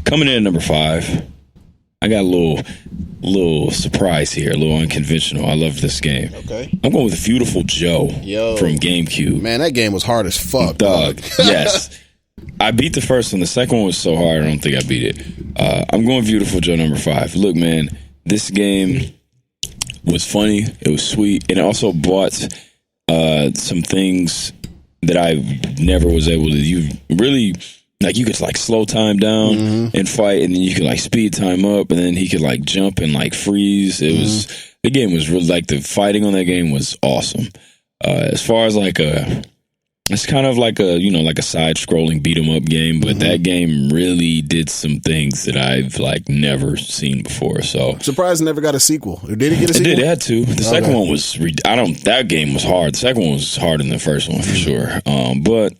Coming in at number 5, I got a little surprise here, a little unconventional. I love this game. Okay, I'm going with Beautiful Joe from GameCube. Man, that game was hard as fuck, dog. Yes. I beat the first one. The second one was so hard, I don't think I beat it. I'm going Beautiful Joe number 5. Look, man, this game was funny. It was sweet. And it also brought some things that I never was able to. You really, like, you could, like, slow time down and fight, and then you could, like, speed time up, and then he could, like, jump and, like, freeze. It was, the game was really, like, the fighting on that game was awesome. As far as, like, it's kind of like a, like a side-scrolling beat-em-up game, but that game really did some things that I've, like, never seen before. So surprised it never got a sequel. Did it get a sequel? It did. It had to. The second one was, that game was hard. The second one was harder than the first one for sure. But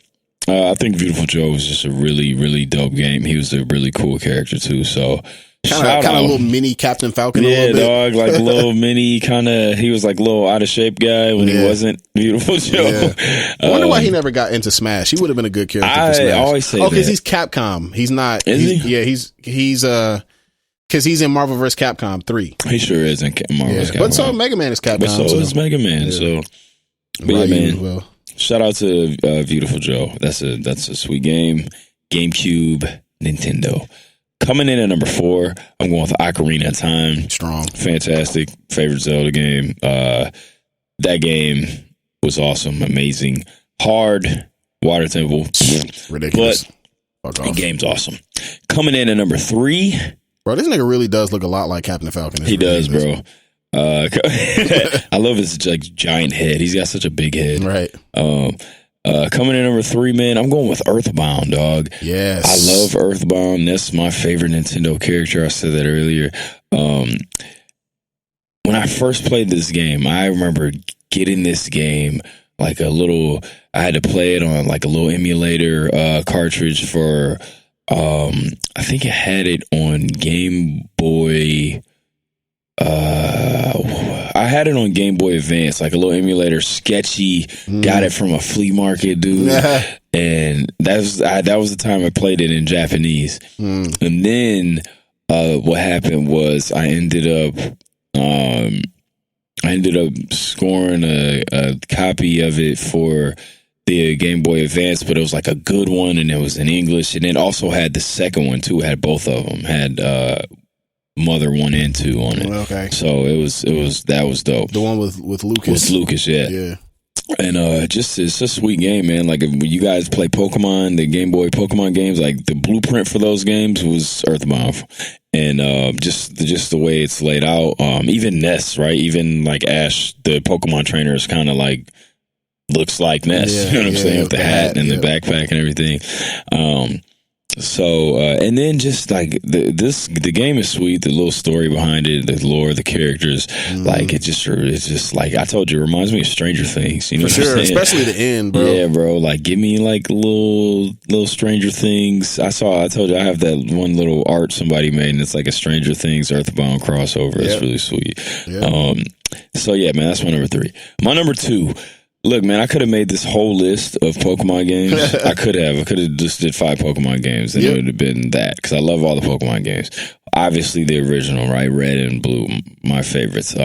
I think Beautiful Joe was just a really, really dope game. He was a really cool character too. So kind of a little mini Captain Falcon. Yeah, dog, like a little mini kind of. He was like a little out of shape guy when he wasn't Beautiful Joe. Yeah. I wonder why he never got into Smash. He would have been a good character for Smash. I always say because he's Capcom. He's not. Is he? Yeah, he's because he's in Marvel vs. Capcom 3. He sure is in Marvel vs. Capcom. But so Mega Man is Capcom. But so is Mega Man. So, but yeah, man. Shout out to Beautiful Joe. That's a sweet game. GameCube, Nintendo. Coming in at number 4, I'm going with Ocarina of Time. Strong. Fantastic. Favorite Zelda game. That game was awesome. Amazing. Hard. Water Temple. Ridiculous. But the game's awesome. Coming in at number 3. Bro, this nigga really does look a lot like Captain Falcon. He does, bro. I love his like giant head. He's got such a big head. Right. Coming in number 3, man, I'm going with Earthbound, dog. Yes. I love Earthbound. That's my favorite Nintendo character. I said that earlier. When I first played this game, I remember getting this game like I had to play it on like a little emulator cartridge for, I think I had it on Game Boy. I had it on Game Boy Advance, like a little emulator, sketchy. Got it from a flea market, dude. And that was the time I played it in Japanese. And then what happened was I ended up scoring a copy of it for the Game Boy Advance, but it was like a good one, and it was in English, and it also had the second one too. It had both of them. Had Mother 1 and 2 on it. Okay. So that was dope. The one with Lucas. With Lucas, yeah. Yeah. And it's a sweet game, man. Like when you guys play Pokemon, the Game Boy Pokemon games, like the blueprint for those games was Earthbound. And just the way it's laid out, even Ness, right? Even like Ash, the Pokemon trainer, is kind of like looks like Ness. Yeah, you know what I'm saying? With the hat and the backpack and everything. So and then just like the game is sweet. The little story behind it, the lore, the characters, like it's just like I told you, it reminds me of Stranger Things. You know, for sure, especially the end, bro. Yeah, bro. Like give me like little Stranger Things. I told you I have that one little art somebody made, and it's like a Stranger Things Earthbound crossover. It's really sweet. Yep. So yeah, man, that's my number 3. My number 2. Look, man, I could have made this whole list of Pokemon games. I could have just did 5 Pokemon games, and it would have been that, because I love all the Pokemon games. Obviously, the original, right? Red and Blue, my favorites.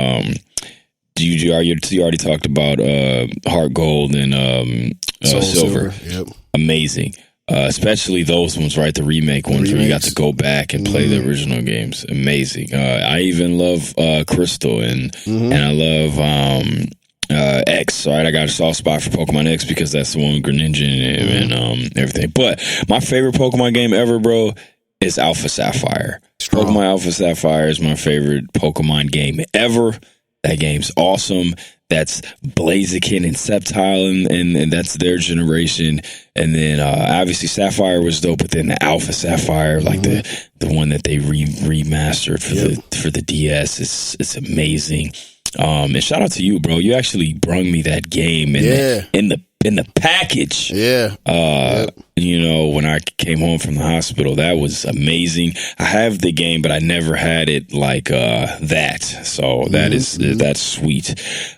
You already talked about Heart Gold and Silver. Yep. Amazing. Especially those ones, right? The remake ones where you got to go back and play the original games. Amazing. I even love Crystal, and I love X, right? I got a soft spot for Pokemon X because that's the one with Greninja and everything. But my favorite Pokemon game ever, bro, is Alpha Sapphire. Strong. Pokemon Alpha Sapphire is my favorite Pokemon game ever. That game's awesome. That's Blaziken and Sceptile, and that's their generation. And then obviously Sapphire was dope, but then the Alpha Sapphire, like the one that they remastered for the DS, it's amazing. And shout out to you, bro. You actually brung me that game in the package. Yeah. You know, when I came home from the hospital, that was amazing. I have the game, but I never had it like that. So that's sweet.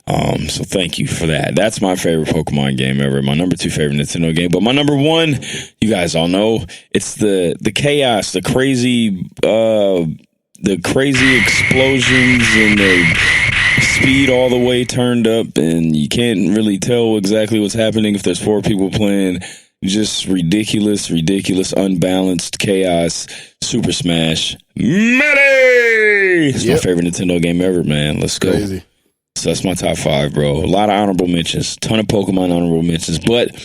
So thank you for that. That's my favorite Pokemon game ever. My number 2 favorite Nintendo game. But my number 1, you guys all know, it's the chaos, the crazy explosions and the speed all the way turned up, and you can't really tell exactly what's happening if there's 4 people playing. Just ridiculous, unbalanced chaos. Super Smash Melee! It's my favorite Nintendo game ever, man. Let's go. Crazy. So that's my top 5, bro. A lot of honorable mentions. Ton of Pokemon honorable mentions, but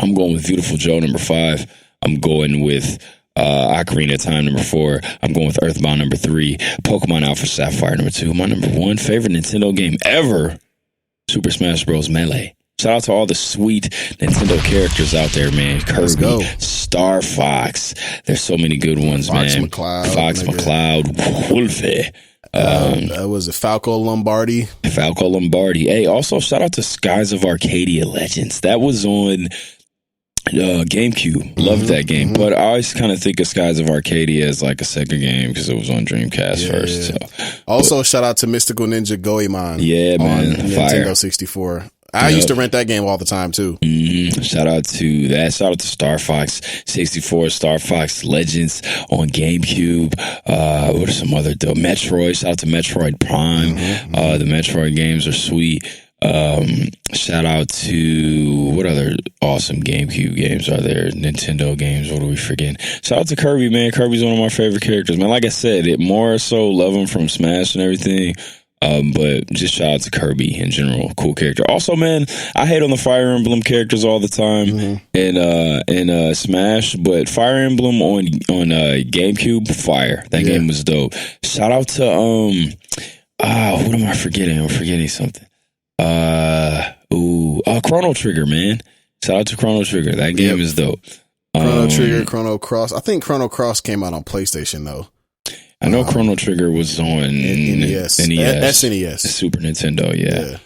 I'm going with Beautiful Joe, number 5. I'm going with Ocarina of Time, number 4. I'm going with Earthbound, number 3. Pokemon Alpha Sapphire, number 2. My number 1 favorite Nintendo game ever, Super Smash Bros. Melee. Shout out to all the sweet Nintendo characters out there, man. Kirby, Star Fox. There's so many good ones, man. Fox McCloud, Wolfie. Was it Falco Lombardi? Hey, also shout out to Skies of Arcadia Legends. That was on GameCube. Loved that game. But I always kind of think of Skies of Arcadia as like a Sega game because it was on Dreamcast first. So. Also, shout out to Mystical Ninja Goemon. Yeah, man. On Nintendo 64. I used to rent that game all the time too. Shout out to that. Shout out to Star Fox 64, Star Fox Legends on GameCube. What are some other dope? Metroid. Shout out to Metroid Prime. The Metroid games are sweet. Shout out to what other awesome GameCube games are there? Nintendo games. What are we forgetting? Shout out to Kirby, man. Kirby's one of my favorite characters, man. Like I said, it more so love him from Smash and everything. But just shout out to Kirby in general. Cool character. Also, man, I hate on the Fire Emblem characters all the time in Smash, but Fire Emblem on GameCube, fire. That game was dope. Shout out to what am I forgetting? I'm forgetting something. Chrono Trigger, man. Shout out to Chrono Trigger. That game is dope. Chrono Trigger, Chrono Cross. I think Chrono Cross came out on PlayStation though. I know Chrono Trigger was on NES, SNES, Super Nintendo. Yeah.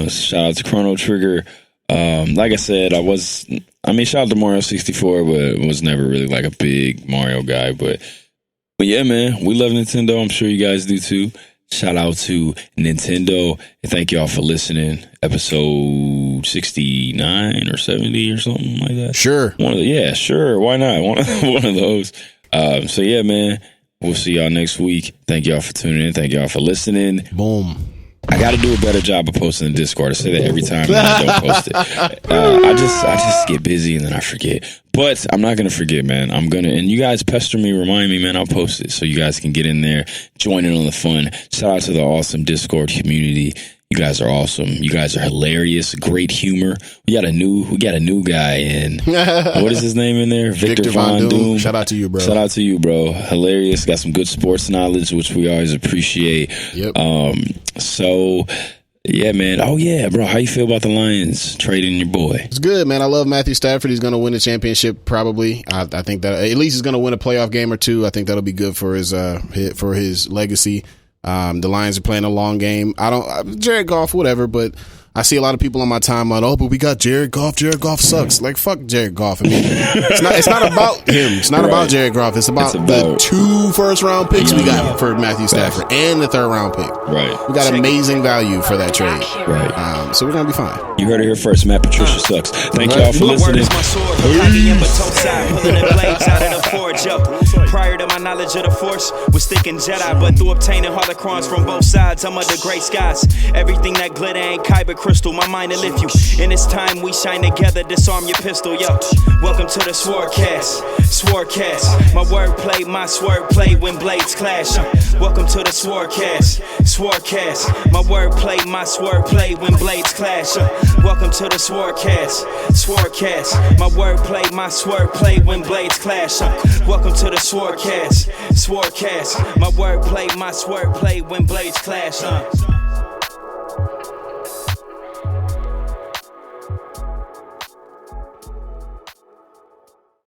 Shout out to Chrono Trigger. Like I said, shout out to Mario 64, but was never really like a big Mario guy. But yeah, man, we love Nintendo. I'm sure you guys do too. Shout out to Nintendo, and thank y'all for listening. Episode 69 or 70 or something like that. Sure. Sure. Why not? One of those. So yeah, man, we'll see y'all next week. Thank y'all for tuning in. Thank y'all for listening. Boom. I got to do a better job of posting in Discord. I say that every time I don't post it. I just get busy and then I forget. But I'm not going to forget, man. And you guys pester me, remind me, man, I'll post it so you guys can get in there, join in on the fun. Shout out to the awesome Discord community. You guys are awesome. You guys are hilarious. Great humor. We got a new guy in. What is his name in there? Victor Von Doom. Shout out to you, bro. Shout out to you, bro. Hilarious. Got some good sports knowledge, which we always appreciate. Yep. So yeah, man. Oh yeah, bro. How you feel about the Lions trading your boy? It's good, man. I love Matthew Stafford. He's going to win the championship probably. I think that at least he's going to win a playoff game or two. I think that'll be good for his legacy. The Lions are playing a long game. Jared Goff, whatever, but I see a lot of people on my timeline. Oh, but we got Jared Goff. Jared Goff sucks. Like, fuck Jared Goff. I mean, it's not about him. It's not about Jared Goff. It's about the 2 first-round picks we got for Matthew Stafford and the 3rd-round pick. Right. We got amazing value for that trade. Right. So we're gonna be fine. You heard it here first. Matt Patricia sucks. Thank y'all for listening. Prior to my knowledge of the Force, was sticking Jedi, but through obtaining holocrons from both sides, I'm under gray skies. Everything that glitter ain't kyber crystal. My mind will lift you. In this time we shine together, disarm your pistol. Yo, welcome to the SwordCast. SwordCast. My wordplay, my swordplay when blades clash. Welcome to the SwordCast. SwordCast. My wordplay, my swordplay when blades clash. Welcome to the SwordCast. SwordCast. My wordplay, my swordplay when blades clash. Welcome to the SwordCast. SwordCast. My wordplay, my swordplay when blades clash.